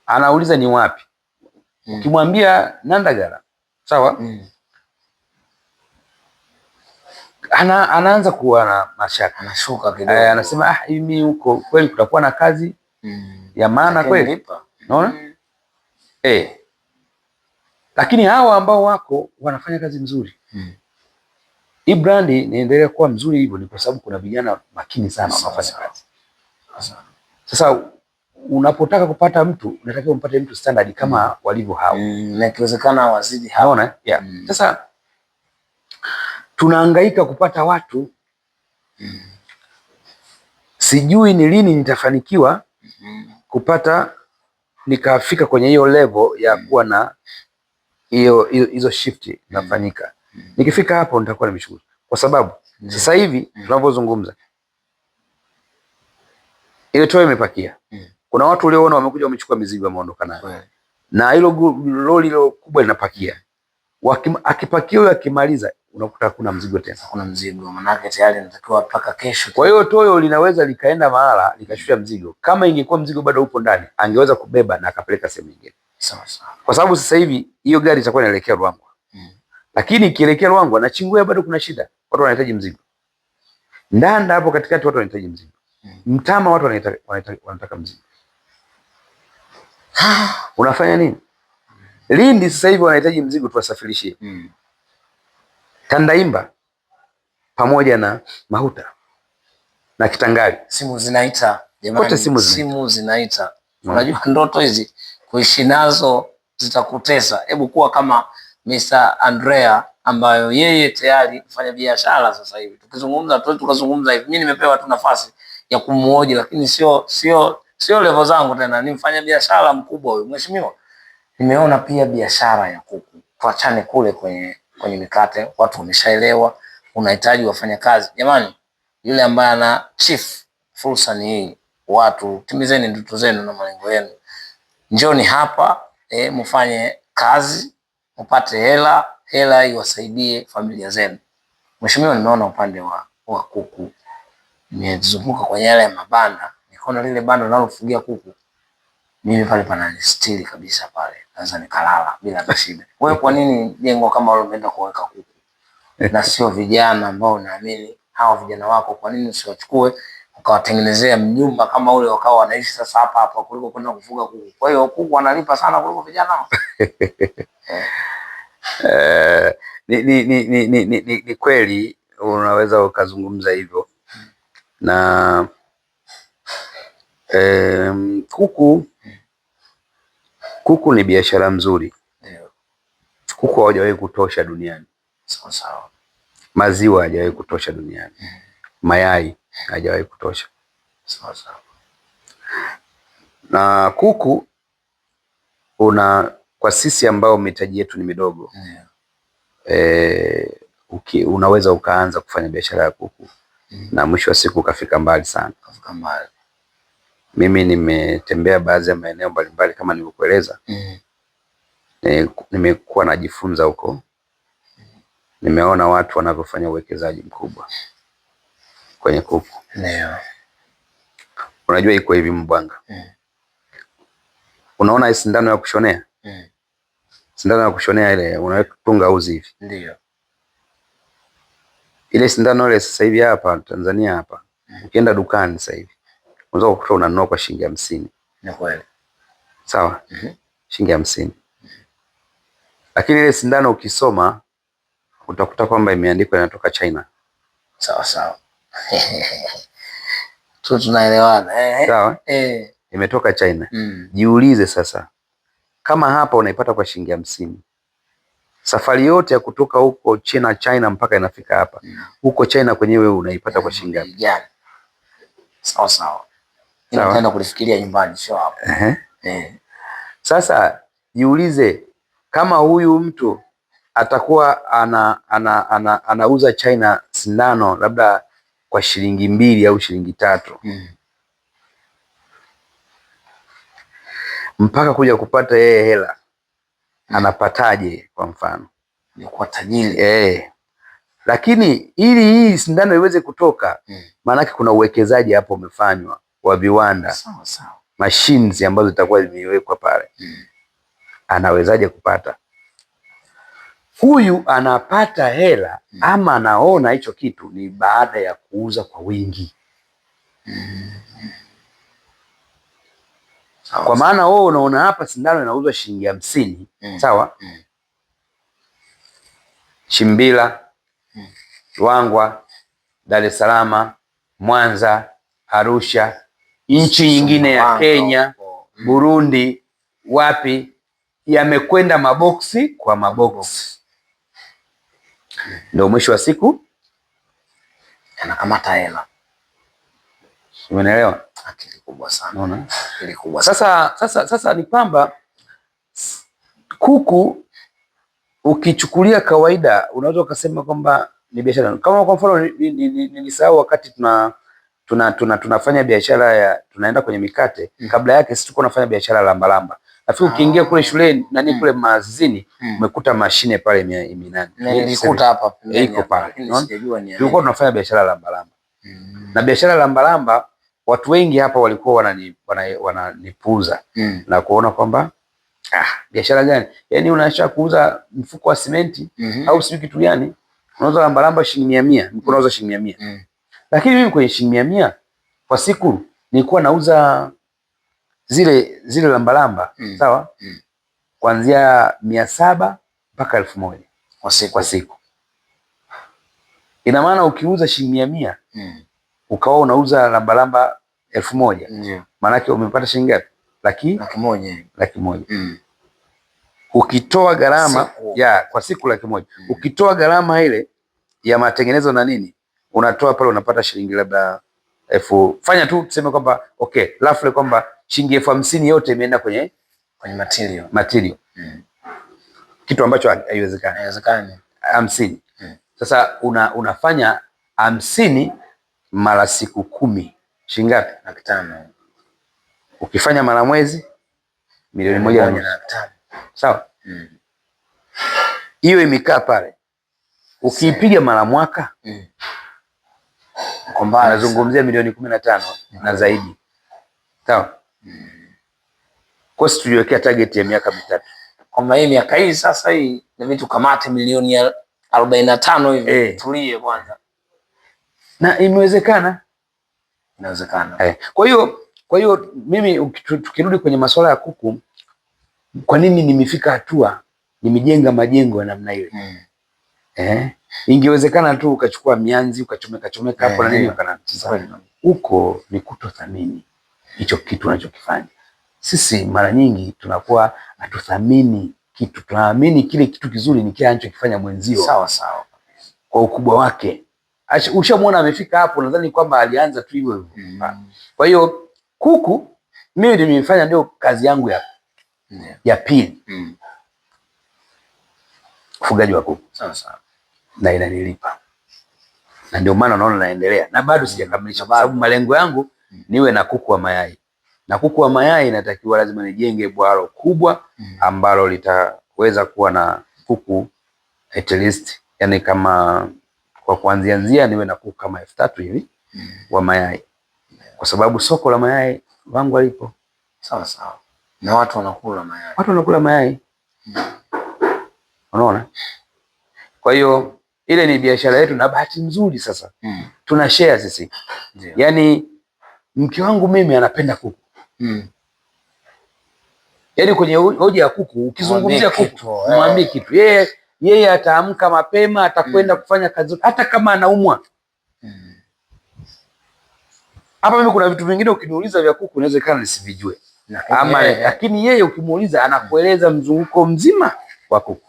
Anauliza ni wapi? Ukimwambia Nandagara, sawa? Anaanza kuwa na mashaka, anashuka kidogo. Anasema mimi huko kweli kutakuwa na kazi ya maana kweli? Unaona? Lakini hawa ambao wako wanafanya kazi nzuri. Hii brand inaendelea kuwa mzuri hivyo ni kwa sababu kuna vijana makini sana wanafanya kazi. Sasa unapotaka kupata mtu, unatakiwa umpate mtu standard kama walivyo hao. Na ikiwezekana wazidi hao. Unaona? Sasa tunahangaika kupata watu. Sijui ni lini nitafanikiwa kupata nikafika kwenye hiyo level ya kuwa na hizo shift nafanyika. Nikifika hapo nitakuwa nimeshukuru. Kwa sababu sasa hivi tunavyozungumza ile toyo imepakia. Kuna watu ulioona wamekuja wamechukua mizigo wameondoka nayo. Na hilo lori hilo kubwa linapakia. Akipakia huyo akimaliza unakuta kuna mzigo tena. Kuna mzigo manake tayari natakiwa mpaka kesho. Kwa hiyo toyo linaweza likaenda mahala likashusha mzigo. Kama ingekuwa mzigo bado upo ndani, angeweza kubeba na akapeleka sehemu nyingine. Sawa sawa. Kwa sababu sasa hivi hiyo gari itakuwa inaelekea Ruangwa. Lakini ikielekea Ruangwa na Chingwea bado kuna shida. Watu wanahitaji mzigo. Ndanda hapo katikati watu wanahitaji mzigo. Mtama watu wanataka mzigo. Unafanya nini? Lindi sasa hivi wanahitaji mzigo tuwasafirishie. Tandaimba pamoja na Mahuta na Kitangali. Simu zinaita jamani. Kote simu zinaita. Unajua ndoto hizi kuishi nazo zitakutesa. Hebu kuwa kama Mr. Andrea ambayo yeye tayari kufanya biashara sasa hivi. Tukazungumza hivi. Mimi nimepewa tu nafasi ya kumuoji lakini sio level zangu tena. Ni mfanya biashara mkubwa huyu. Mheshimiwa, nimeona pia biashara ya kuku. Tuachane kule kwenye mikate. Watu wameshaelewa unahitaji wafanya kazi. Jamani, yule ambaye ana chief, fursa ni hii. Watu timizeni ndoto zenu na malengo yenu. Njoni hapa mfanye kazi, mpate hela iwasaidie familia zenu. Mheshimiwa, nimeona upande wa kuku. Nimezunguka kwenye yale mabanda, nikaona lile banda linalofugia kuku. Mimi pale pananistiri kabisa pale. Naweza nikalala bila shida. Wewe kwa nini jengo kama hilo umeenda kuweka kuku? Na sio vijana ambao naamini hao vijana wako, kwa nini usiwachukue ukawatengenezea mnyumba kama ule wakawa wanaishi sasa hapa kuliko kwenda kufuga kuku? Kwa hiyo kuku wanalipa sana kuliko vijana. Ni kweli unaweza ukazungumza hivyo. Na kuku ni biashara mzuri. Kuku hawajawahi kutosha duniani. Sawa. Maziwa hajawahi kutosha duniani. Mayai hajawahi kutosha. Sawa. Na kuku kwa sisi ambao mitaji yetu ni midogo. Unaweza ukaanza kufanya biashara ya kuku. Na mwisho wa siku ukafika mbali sana. Mimi nimetembea baadhi ya maeneo mbalimbali kama nilivyokueleza. Nimekuwa najifunza huko. Nimeona watu wanavyofanya uwekezaji mkubwa kwenye kuku. Unajua iko hivi Mbwanga. Unaona hii sindano ya kushonea? Sindano ya kushonea ile unaweka tunga uzi hivi. Ndio. Ile sindano ile sasa hivi hapa Tanzania hapa. Ukienda dukani sasa hivi unaweza kukuta unanunua kwa shilingi 50. Ni kweli. Sawa? Shilingi 50. Lakini ile sindano ukisoma utakuta kwamba imeandikwa inatoka China. Sawa. Tunaelewana. Sawa? Imetoka China. Jiulize sasa. Kama hapa unaipata kwa shilingi 50. Safari yote ya kutoka huko China mpaka inafika hapa. Huko China kwenyewe unaipata kwa shilingi ngapi? Sawa. Ninaenda kulifikiria nyumbani sio hapo. Sasa jiulize kama huyu mtu atakuwa anauza China sindano labda kwa shilingi 2 au shilingi 3. mpaka kuja kupata yeye hela anapataje? Kwa mfano ni kwa tajiri lakini ili hii sindano iweze kutoka maanake kuna uwekezaji hapo umefanywa wa viwanda, sawa sawa, machines ambazo zitakuwa zimewekwa pale. Anawezaje kupata? Huyu anapata hela ama anaona hicho kitu ni baada ya kuuza kwa wingi. Kwa maana wewe unaona hapa sindano inauzwa shilingi 50, sawa? Chimbila, Ruangwa, Dar es Salaam, Mwanza, Arusha, nchi nyingine ya Kenya, Burundi, wapi, yamekwenda maboksi kwa maboksi. Ndio mwisho wa siku anakamata hela. Umeelewa? Akili kubwa sana. Unaona? Akili kubwa sana. Sasa ni kwamba kuku ukichukulia kawaida unaweza ukasema kwamba ni biashara. Kama kwa mfano nilisahau wakati tunafanya biashara ya tunaenda kwenye mikate, kabla yake sisi tulikuwa tunafanya biashara lambalamba. Nafikiri ukiingia kule shuleni nani kule mazini umekuta mashine pale iminani. Nilikuta hapa iko pale. Tulikuwa tunafanya biashara lambalamba. Na biashara lambalamba watu wengi hapa walikuwa wananipuuza na kuona kwamba biashara gani? Yaani unaacha kuuza mfuko wa simenti au sio kitu gani? Unauza lambalamba shilingi 100, mko unauza shilingi 100. Lakini mimi kwenye shilingi 100 kwa siku nilikuwa nauza zile lambalamba, sawa? Kuanzia 700 mpaka 1000 kwa siku. Ina maana ukiuza shilingi 100 ukawa unauza lambalamba 1000, maana yake umepata shilingi ngapi? Laki moja. Ukitoa gharama kwa siku 100,000. Ukitoa gharama ile ya matengenezo na nini, unatoa pale unapata shilingi labda fanya tu tuseme kwamba roughly kwamba shilingi 50,000 yote imeenda kwenye material. Kitu ambacho haiwezekani. 50. Sasa unafanya 50 mara siku 10, shilingi ngapi? 500,000. Ukifanya mara mwezi $1,500,000. Sawa? Hiyo imekaa pale. Ukiipiga mara mwaka kwamba anazungumzia $15,000,000 na zaidi. Sawa? Kwa sababu tuliwekea target ya miaka 3. Kwamba hii miaka hii sasa hii na vitu kamate milioni 45 hivi tulie kwanza. Na imewezekana. Inawezekana. Kwa hiyo mimi tukirudi kwenye masuala ya kuku, kwa nini nimefika hatua nimejenga majengo ya namna ile? Ingewezekana tu ukachukua mianzi ukachomeka hapo na nini ukanatiza. Huko ni kutothamini hicho kitu unachokifanya. Sisi mara nyingi tunakuwa hatuthamini kitu. Tunaamini kile kitu kizuri ni kile anachokifanya mwenzio. Sawa sawa. Kwa ukubwa wake. Ushamwona amefika hapo, nadhani kwamba alianza tu hivyo hivyo. Kwa hiyo kuku mimi nimefanya ndio kazi yangu ya pili. Ufugaji wa kuku. Sawa sawa. Na inanilipa. Na ndio maana naona naendelea. Na bado sijakamilisha kwa sababu malengo yangu niwe na kuku wa mayai. Na kuku wa mayai inatakiwa lazima nijenge bwalo kubwa ambalo litaweza kuwa na kuku at least, yani kama kwa kuanzia niwe na kuku kama 3,000 hivi wa mayai. Kwa sababu soko la mayai wangu alipo. Sawa sawa. Na watu wanakula mayai. Watu wanakula mayai. Unaona? Kwa hiyo ile ni biashara yetu na bahati nzuri sasa. Tuna share sisi. Yaani mke wangu mimi anapenda kuku. Yaani kwenye hoja ya kuku ukizungumzia kuku mwambie kitu. Yeye ataamka mapema, atakwenda kufanya kazi hata kama anaumwa. Hapa mimi kuna vitu vingine ukiniuliza vya kuku inawezekana nisivijue. Lakini yeye ukimuuliza anakueleza mzunguko mzima wa kuku.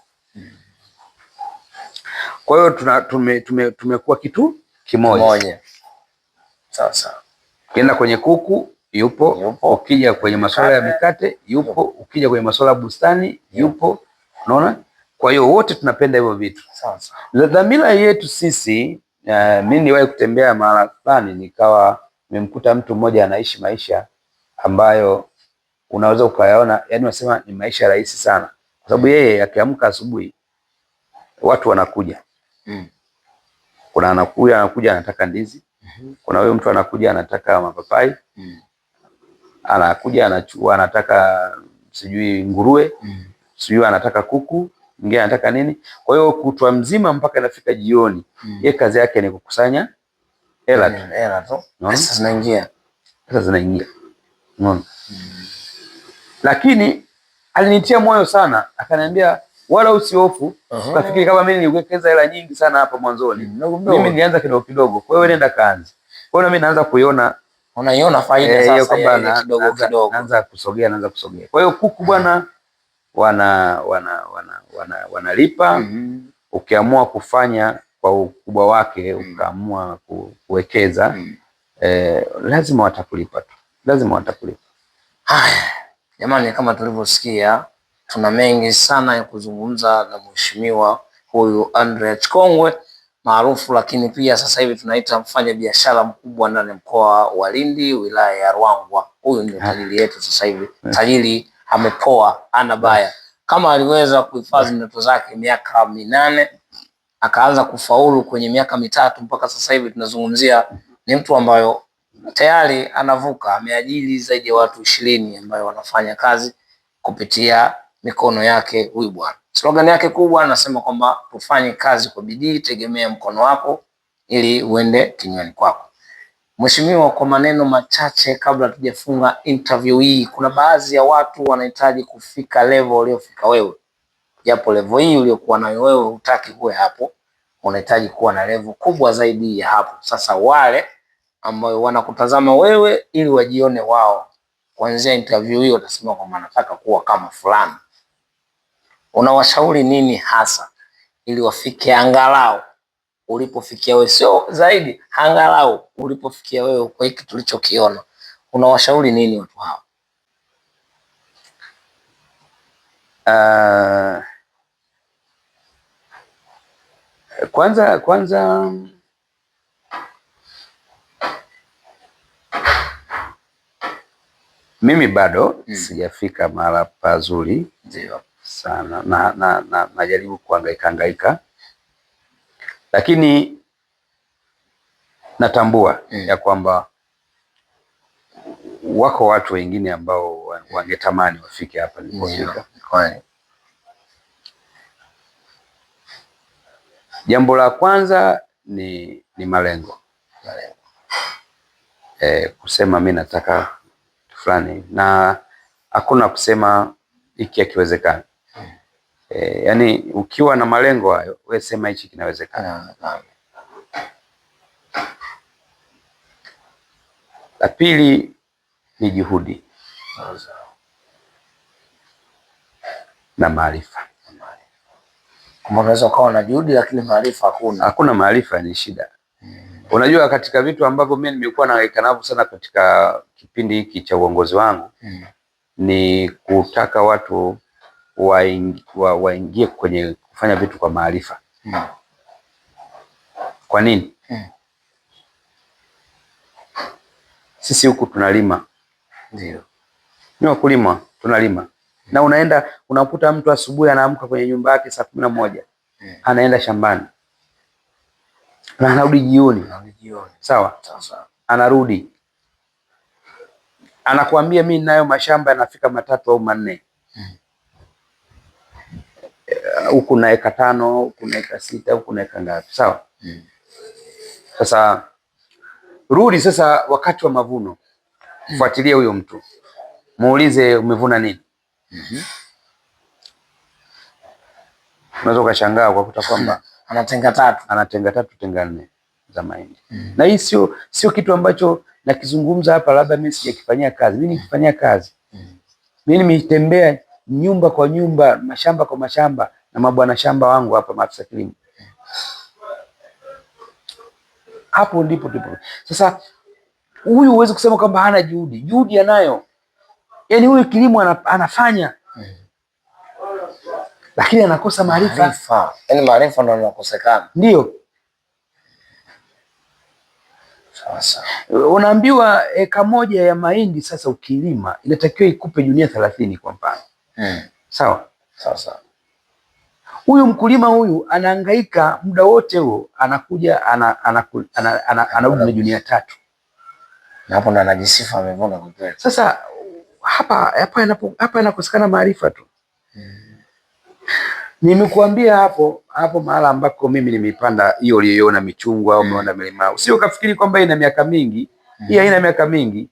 Kwa hiyo tumekuwa kitu kimoja. Sawa sawa. Ukienda kwenye kuku yupo. Ukija kwenye masuala ya mikate yupo. Ukija kwenye masuala ya bustani yupo. Unaona? Kwa hiyo wote tunapenda hivyo vitu. Sawa sawa. Dhamira yetu sisi, mimi niliwahi kutembea mahali fulani nikawa nimemkuta mtu mmoja anaishi maisha ambayo unaweza ukayaona, yani unasema ni maisha rahisi sana, kwa sababu yeye akiamka asubuhi watu wanakuja. Kuna anakuja anataka ndizi. Kuna huyo mtu anakuja anataka mapapai. Anakuja anachukua anataka sijui nguruwe. Sijui anataka kuku, mwingine anataka nini. Kwa hiyo kutwa mzima mpaka inafika jioni, yeye kazi yake ni kukusanya hela tu. Pesa zinaingia. Unaona? Lakini alinitia moyo sana, akaniambia wala usihofu. Ukafikiri kama mimi niliwekeza hela nyingi sana hapa mwanzoni. Mimi nilianza kidogo kidogo. Kwa hiyo nenda kaanze. Kwa hiyo mimi naanza kuiona, unaiona faida sasa ya kidogo kidogo. Naanza kusogea. Kwa hiyo kuku bwana wanalipa. Ukiamua kufanya kwa ukubwa wake, ukaamua kuwekeza, lazima watakulipa tu. Lazima watakulipa. Haya, jamani, kama tulivyosikia, tuna mengi sana ya kuzungumza na mheshimiwa huyu Andrea Chikongwe maarufu, lakini pia sasa hivi tunaita mfanya biashara mkubwa ndani ya mkoa wa Lindi, wilaya ya Ruangwa. Huyu ndio tajiri yetu sasa hivi. Tajiri amepoa, ana baya. Kama aliweza kuhifadhi ndoto zake miaka 8, akaanza kufaulu kwenye miaka 3, mpaka sasa hivi tunazungumzia ni mtu ambayo tayari anavuka, ameajiri zaidi ya watu 20 ambao wanafanya kazi kupitia mikono yake huyu bwana. Slogan yake kubwa anasema kwamba tufanye kazi kwa bidii, tegemea mkono wako ili uende kinywani kwako. Mheshimiwa, kwa maneno machache kabla tujafunga interview hii, kuna baadhi ya watu wanahitaji kufika level uliofika wewe. Japo level hii uliokuwa nayo wewe hutaki kuwe hapo, unahitaji kuwa na level kubwa zaidi ya hapo. Sasa wale ambao wanakutazama wewe ili wajione wao, kuanzia interview hiyo utasema kwamba nataka kuwa kama fulani, unawashauri nini hasa ili wafike angalau ulipofikia wewe? Sio zaidi, angalau ulipofikia wewe. Kwa hiki tulichokiona, unawashauri nini watu hao? Kwanza mimi bado sijafika mahala pazuri sana, na najaribu kuhangaika, lakini natambua ya kwamba wako watu wengine ambao wangetamani wafike hapa nilipofika. Jambo la kwanza ni malengo. Kusema mimi nataka fulani, na hakuna kusema hiki hakiwezekani. Yani ukiwa na malengo hayo, wewe sema hichi kinawezekana. La pili ni juhudi na maarifa. Kama unaweza ukawa na juhudi lakini maarifa hakuna. Hakuna maarifa ni shida. Unajua, katika vitu ambavyo mimi nimekuwa nahangaika navyo sana katika kipindi hiki cha uongozi wangu ni kutaka watu waingie kwenye kufanya vitu kwa maarifa. Kwa nini? Sisi huku tunalima. Ndio. Ni wakulima, tunalima. Na unakuta mtu asubuhi anaamka kwenye nyumba yake saa 11. Anaenda shambani. Na anarudi jioni. Sawa? Anarudi. Anakuambia mimi ninayo mashamba yanafika 3 au 4. Huku na eka 5, huku na eka 6, huku na eka ngapi? Sawa? Sasa rudi sasa wakati wa mavuno. Fuatilia huyo mtu. Muulize umevuna nini? Unaweza ukashangaa kwa kuta kwamba anatenga 3, tenga 4 za mahindi. Na hii sio kitu ambacho nakizungumza hapa labda mimi sijakifanyia kazi. Mimi nikifanyia kazi. Mimi nimetembea nyumba kwa nyumba, mashamba kwa mashamba na mabwana shamba wangu hapa maafisa kilimo. Hapo ndipo. Sasa huyu huwezi kusema kwamba hana juhudi. Juhudi anayo. Yaani huyu kilimo anafanya. Lakini anakosa maarifa. Yaani maarifa ndio yanakosekana. Ndio. Sasa unaambiwa eka moja ya mahindi sasa ukilima inatakiwa ikupe gunia 30 kwa mfano. Sawa? Sasa huyu mkulima huyu anahangaika muda wote huo, anakuja anarudi na gunia 3. Na hapo ndo anajisifa amevuna kwa kweli. Sasa hapa inakosekana maarifa tu. Nimekuambia hapo mahala ambako mimi nimeipanda hiyo uliyoiona michungwa au umeona milima. Usio kafikiri kwamba ina miaka mingi. Hii haina miaka mingi.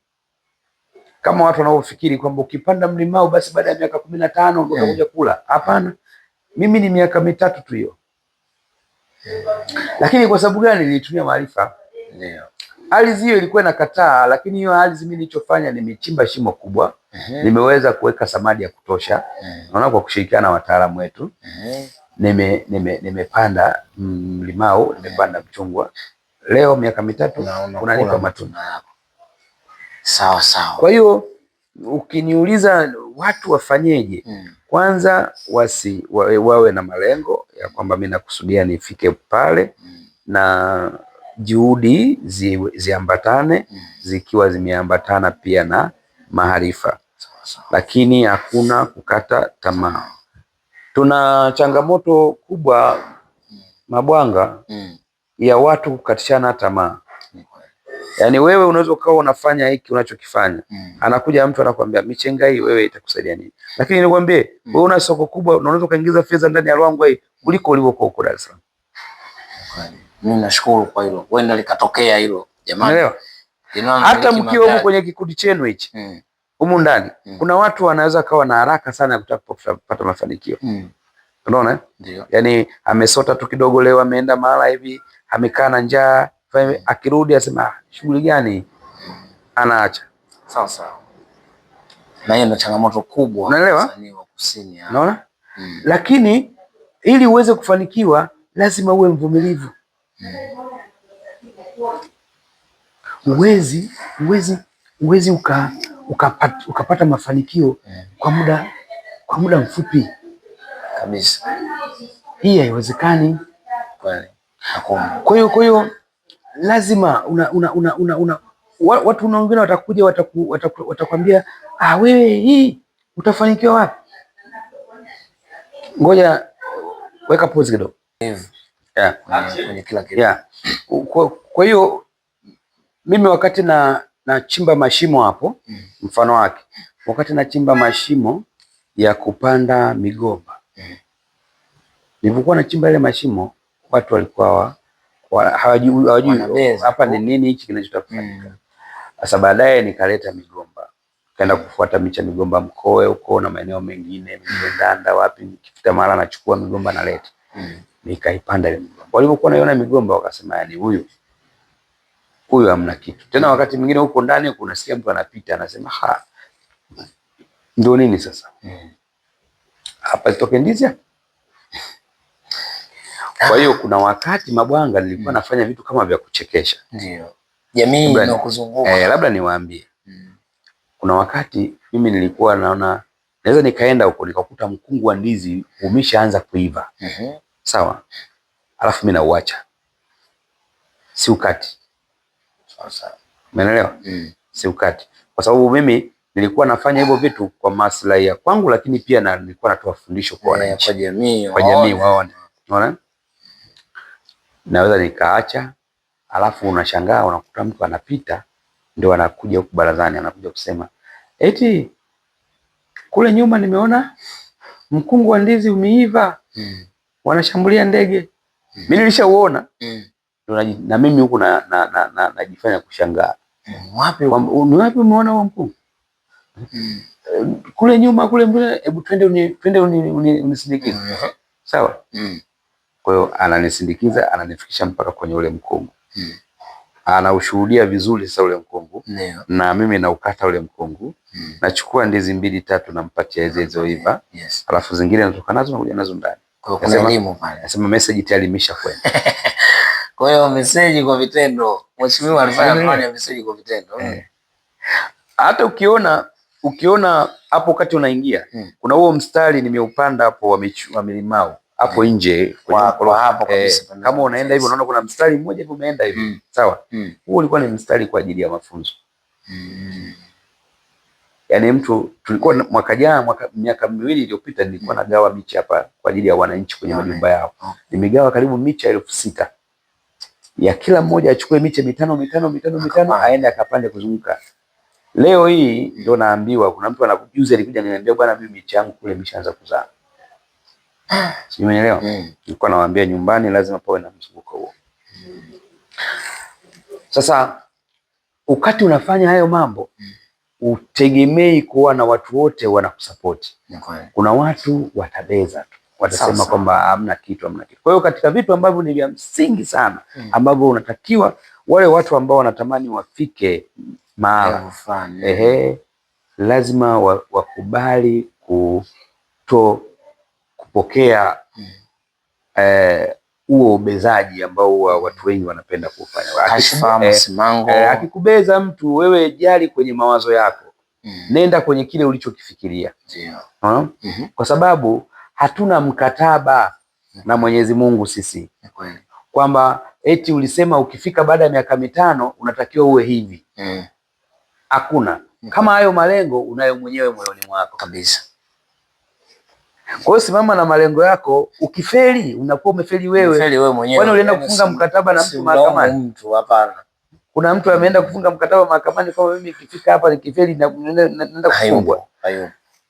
Kama watu wanaofikiri kwamba ukipanda mlimau basi baada ya miaka 15 ndio utakuja kula. Hapana. Mimi ni miaka 3 tu hiyo. Lakini kwa sababu gani nilitumia maarifa? Ndio. Ardhi hiyo ilikuwa inakataa, lakini hiyo ardhi mimi nilichofanya nimechimba shimo kubwa. Nimeweza kuweka samadi ya kutosha. Naona kwa kushirikiana na wataalamu wetu. Nimepanda mlimau, nimepanda mchungwa. Leo miaka 3 unanipa matunda. Sawa sawa. Kwa hiyo ukiniuliza watu wafanyeje? Kwanza wawe na malengo ya kwamba mimi nakusudia nifike pale, na juhudi ziambatane, zikiwa zimeambatana pia na maarifa. Lakini hakuna kukata tamaa. Tuna changamoto kubwa Mabwanga, ya watu kukatishana tamaa. Yaani wewe unaweza ukawa unafanya hiki unachokifanya. Anakuja mtu anakuambia michenga hii wewe itakusaidia nini? Lakini nikwambie wewe una soko kubwa, unaweza kaingiza fedha ndani ya Ruangwa hii kuliko ulivyokuwa huko Dar es Salaam. Mimi nashukuru kwa hilo. Wenda likatokea hilo. Jamani. Hata mkiwa huko kwenye kikundi chenu hichi. Humu ndani kuna watu wanaweza kawa na haraka sana kutaka kupata mafanikio. Unaona? Ndio. Yaani amesota tu kidogo leo, ameenda mahala hivi, amekaa na njaa, akirudi asema shughuli gani? Anaacha. Sawa sawa. Na hiyo ndio changamoto kubwa. Unaelewa? Kusini. Unaona? Lakini ili uweze kufanikiwa lazima uwe mvumilivu. Uwezi ukapata mafanikio kwa muda mfupi kabisa. Hii haiwezekani. Kweli. Kwa hiyo lazima watu wengine watakuja watakwambia wewe hii utafanikiwa wapi? Ngoja weka pause kidogo. Kwenye kila kitu. Kwa hiyo mimi wakati nachimba mashimo hapo, mfano wake, wakati nachimba mashimo ya kupanda migomba, nilipokuwa nachimba ile mashimo, watu walikuwa hawajui hapa ni nini hichi kinachotafanyika. Sasa baadaye nikaleta migomba, kaenda kufuata miche migomba Mkoe huko na maeneo mengine, Ndanda wapi, nikifika mahali nachukua migomba naleta. Nikaipanda ile migomba. Walipokuwa naiona migomba wakasema yani huyu hamna kitu. Tena wakati mwingine huko ndani kunasikia mtu anapita anasema ndio nini sasa? Hapa itoke ndizi hapa. Kwa hiyo kuna wakati Mabwanga nilikuwa nafanya vitu kama vya kuchekesha. Ndio. Jamii inakuzunguka. Labda niwaambie. Kuna wakati mimi nilikuwa naona naweza nikaenda huko nikakuta mkungu wa ndizi umeshaanza kuiva. Sawa? Alafu mimi nauacha. Si ukati. Sawa. Umeelewa? Si ukati. Kwa sababu mimi nilikuwa nafanya hivyo vitu kwa maslahi ya kwangu, lakini pia nilikuwa natoa fundisho kwa wananchi. Kwa jamii waone. Unaona? Naweza nikaacha, alafu unashangaa unakuta mtu anapita ndio anakuja huku barazani anakuja kusema eti kule nyuma nimeona mkungu wa ndizi umeiva. Wanashambulia ndege. Mimi nilishauona. Na mimi huku najifanya kushangaa. Wapi umeona huo mkungu? Kule nyuma kule mbele, hebu twende unisindikize. Sawa? Kwa hiyo ananisindikiza, ananifikisha mpaka kwenye ule mkungu. Anaushuhudia vizuri sasa ule mkungu. Na mimi naukata ule mkungu. Nachukua ndizi 2-3 nampatia zilizoiva. Alafu zingine natoka nazo nakuja nazo ndani. Kwa hiyo kuna elimu pale. Nasema message tayari imeshakwenda. Kwa hiyo message kwa vitendo. Mheshimiwa alifanya message kwa vitendo. Hata ukiona hapo wakati unaingia, kuna huo mstari nimeupanda hapo wa milimau. hapo nje kwa hapo kabisa. Kama unaenda hivi unaona kuna mstari mmoja hivi umeenda hivi. Sawa? Huo ulikuwa ni mstari kwa ajili ya mafunzo. Yaani mtu tulikuwa mwaka jana miaka miwili iliyopita nilikuwa nagawa miche hapa kwa ajili ya wananchi kwenye majumba yao. Nimegawa karibu miche 6,000. Ya kila mmoja achukue miche mitano aende akapande kuzunguka. Leo hii ndio naambiwa kuna mtu anakujuza alikuja ananiambia bwana mimi miche yangu kule imeshaanza kuzaa. Umeelewa? Nilikuwa nawaambia nyumbani lazima pawe na mzunguko huo. Sasa wakati unafanya hayo mambo utegemei kuwa na watu wote wanakusupport. Kuna watu watabeza tu. Watasema kwamba hamna kitu. Kwa hiyo katika vitu ambavyo ni vya msingi sana ambavyo unatakiwa wale watu ambao wanatamani wafike mahala lazima wakubali kupokea huo ubezaji ambao watu wengi wanapenda kufanya. Akikubeza mtu, wewe jali kwenye mawazo yako. Nenda kwenye kile ulichokifikiria. Kwa sababu hatuna mkataba na Mwenyezi Mungu sisi. Kwamba eti ulisema ukifika baada ya miaka 5 unatakiwa uwe hivi. Hakuna. Kama hayo malengo unayo mwenyewe moyoni mwako kabisa. Kwa hiyo simama na malengo yako, ukifeli unakuwa umefeli wewe. Kwani ulienda kufunga mkataba na mtu mahakamani? Hapana. Kuna mtu ameenda kufunga mkataba mahakamani kwa mimi nikifika hapa nikifeli naenda kufungwa.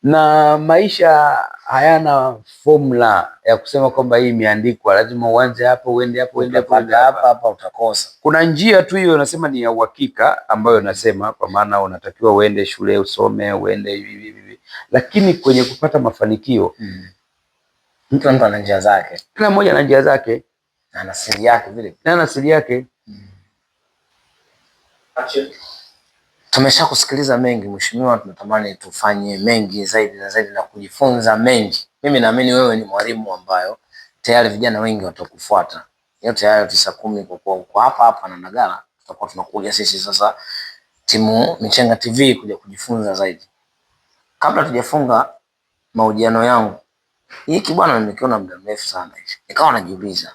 Na maisha hayana formula ya kusema kwamba hii imeandikwa lazima uanze hapo uende hapo uende hapa utakosa. Kuna njia tu hiyo nasema ni ya uhakika ambayo nasema kwa maana unatakiwa uende shule usome uende hivi. Lakini kwenye kupata mafanikio mtu ana njia zake. Kila mmoja ana njia zake na ana siri yake vile. Na ana siri yake. Tumesha kusikiliza mengi mheshimiwa, tunatamani tufanye mengi zaidi na zaidi na kujifunza mengi. Mimi naamini wewe ni mwalimu ambayo tayari vijana wengi watakufuata. Yote hayo 9-10 kwa hapa na Ndagala tutakuwa tunakuja sisi sasa timu Michenga TV kuja kujifunza zaidi. Kabla tujafunga mahojiano yangu, hiki bwana nimekiona muda mrefu sana hivi. Nikawa najiuliza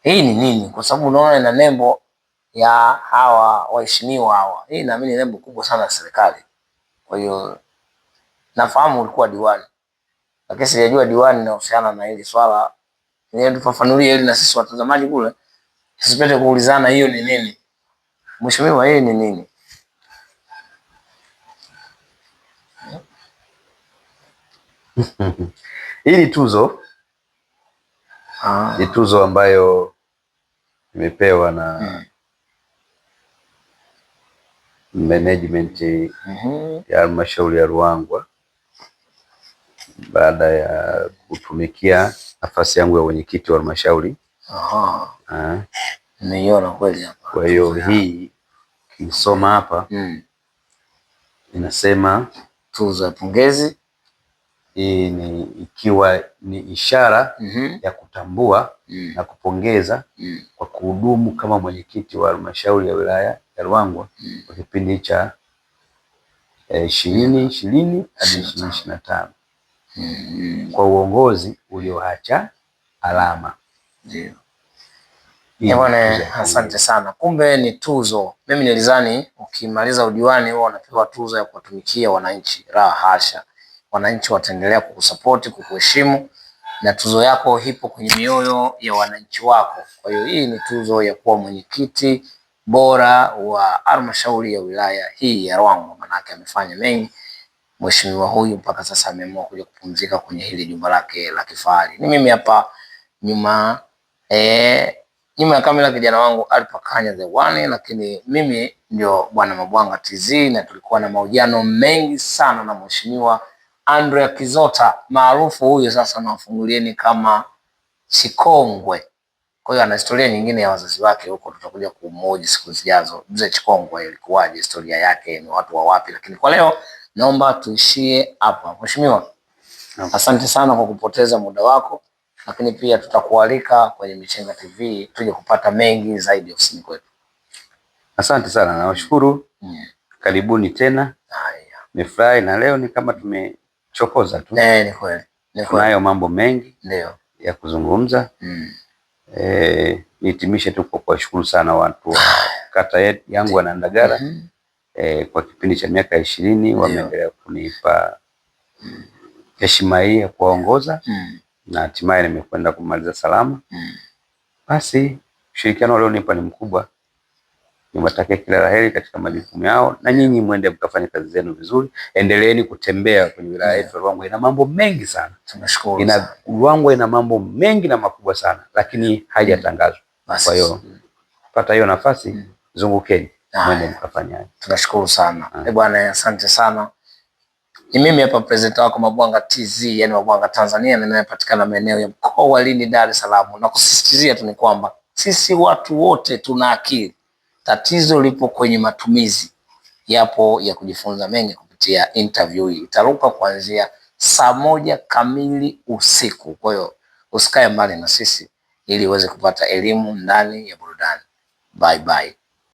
hii ni nini? Kwa sababu unaona ina nembo ya hawa waheshimiwa hawa. Hii naamini nembo kubwa sana ya serikali. Kwa hiyo nafahamu ulikuwa diwani. Lakini sijajua diwani inahusiana na hili swala. Ni tufafanulie ili na sisi watazamaji kule tusipende kuulizana hiyo ni nini. Mheshimiwa, hii ni nini? Hii ni tuzo. Ni tuzo ambayo imepewa na management ya halmashauri ya Ruangwa baada ya kutumikia nafasi yangu ya mwenyekiti wa halmashauri. Nimeiona kweli hapa. Kwa hiyo hii kisoma hapa inasema tuzo ya pongezi. Hii ni ikiwa ni ishara ya kutambua na kupongeza kwa kuhudumu kama mwenyekiti wa halmashauri ya wilaya ya Ruangwa kwa kipindi cha 2020 hadi 2025 kwa uongozi ulioacha alama. Ndio. Bwana, asante sana. Kumbe ni tuzo. Mimi nilizani ukimaliza udiwani wewe unapewa tuzo ya kuwatumikia wananchi. La hasha. Wananchi wataendelea kukusupport, kukuheshimu na tuzo yako ipo kwenye mioyo ya wananchi wako. Kwa hiyo hii ni tuzo ya kuwa mwenyekiti bora wa halmashauri ya wilaya hii ya Ruangwa. Manake amefanya mengi mheshimiwa huyu mpaka sasa ameamua kuja kupumzika kwenye hili jumba lake la kifahari. Ni mimi hapa nyuma ya kamera kijana wangu Alpakanya the one, lakini mimi ndio Bwana Mabwanga TZ na tulikuwa na mahojiano mengi sana na mheshimiwa Andrea Kizota maarufu huyu sasa nawafungulieni kama Chikongwe. Kwa hiyo ana historia nyingine ya wazazi wake huko tutakuja kumhoji siku zijazo. Mzee Chikongwe ilikuwaje, historia yake, ni watu wa wapi, lakini kwa leo naomba tuishie hapa. Mheshimiwa, asante sana kwa kupoteza muda wako, lakini pia tutakualika kwenye Michenga TV tuje kupata mengi zaidi ofisini kwetu. Asante sana, nawashukuru. Karibuni tena. Nimefurahi na leo ni kama tumechokoza tu. Ni kweli. Tunayo mambo mengi. Ndio. ya kuzungumza. Nihitimishe tu kwa kuwashukuru sana watu wa kata yangu ya Ndagala kwa kipindi cha miaka 20 wameendelea kunipa heshima hii ya kuwaongoza na hatimaye nimekwenda kumaliza salama. Basi ushirikiano ulionipa ni mkubwa. Niwatakia kila laheri katika majukumu yao, na nyinyi mwende mkafanya kazi zenu vizuri. Endeleeni kutembea kwenye wilaya yetu Ruangwa, ina mambo mengi sana. Tunashukuru. Ruangwa ina mambo mengi na makubwa sana, lakini haijatangazwa. Kwa hiyo pata hiyo nafasi, zungukeni mwende mkafanya. Tunashukuru sana. Bwana, asante sana. Ni mimi hapa presenter wako Mabwanga TZ, yani Mabwanga Tanzania, ninayepatikana maeneo ya mkoa wa Lindi, Dar es Salaam. Na kusisitizia tu ni kwamba sisi watu wote tuna akili. Tatizo lipo kwenye matumizi. Yapo ya kujifunza mengi kupitia interview hii. Itaruka kuanzia saa 1 kamili usiku. Kwa hiyo usikae mbali na sisi ili uweze kupata elimu ndani ya burudani. Bye bye.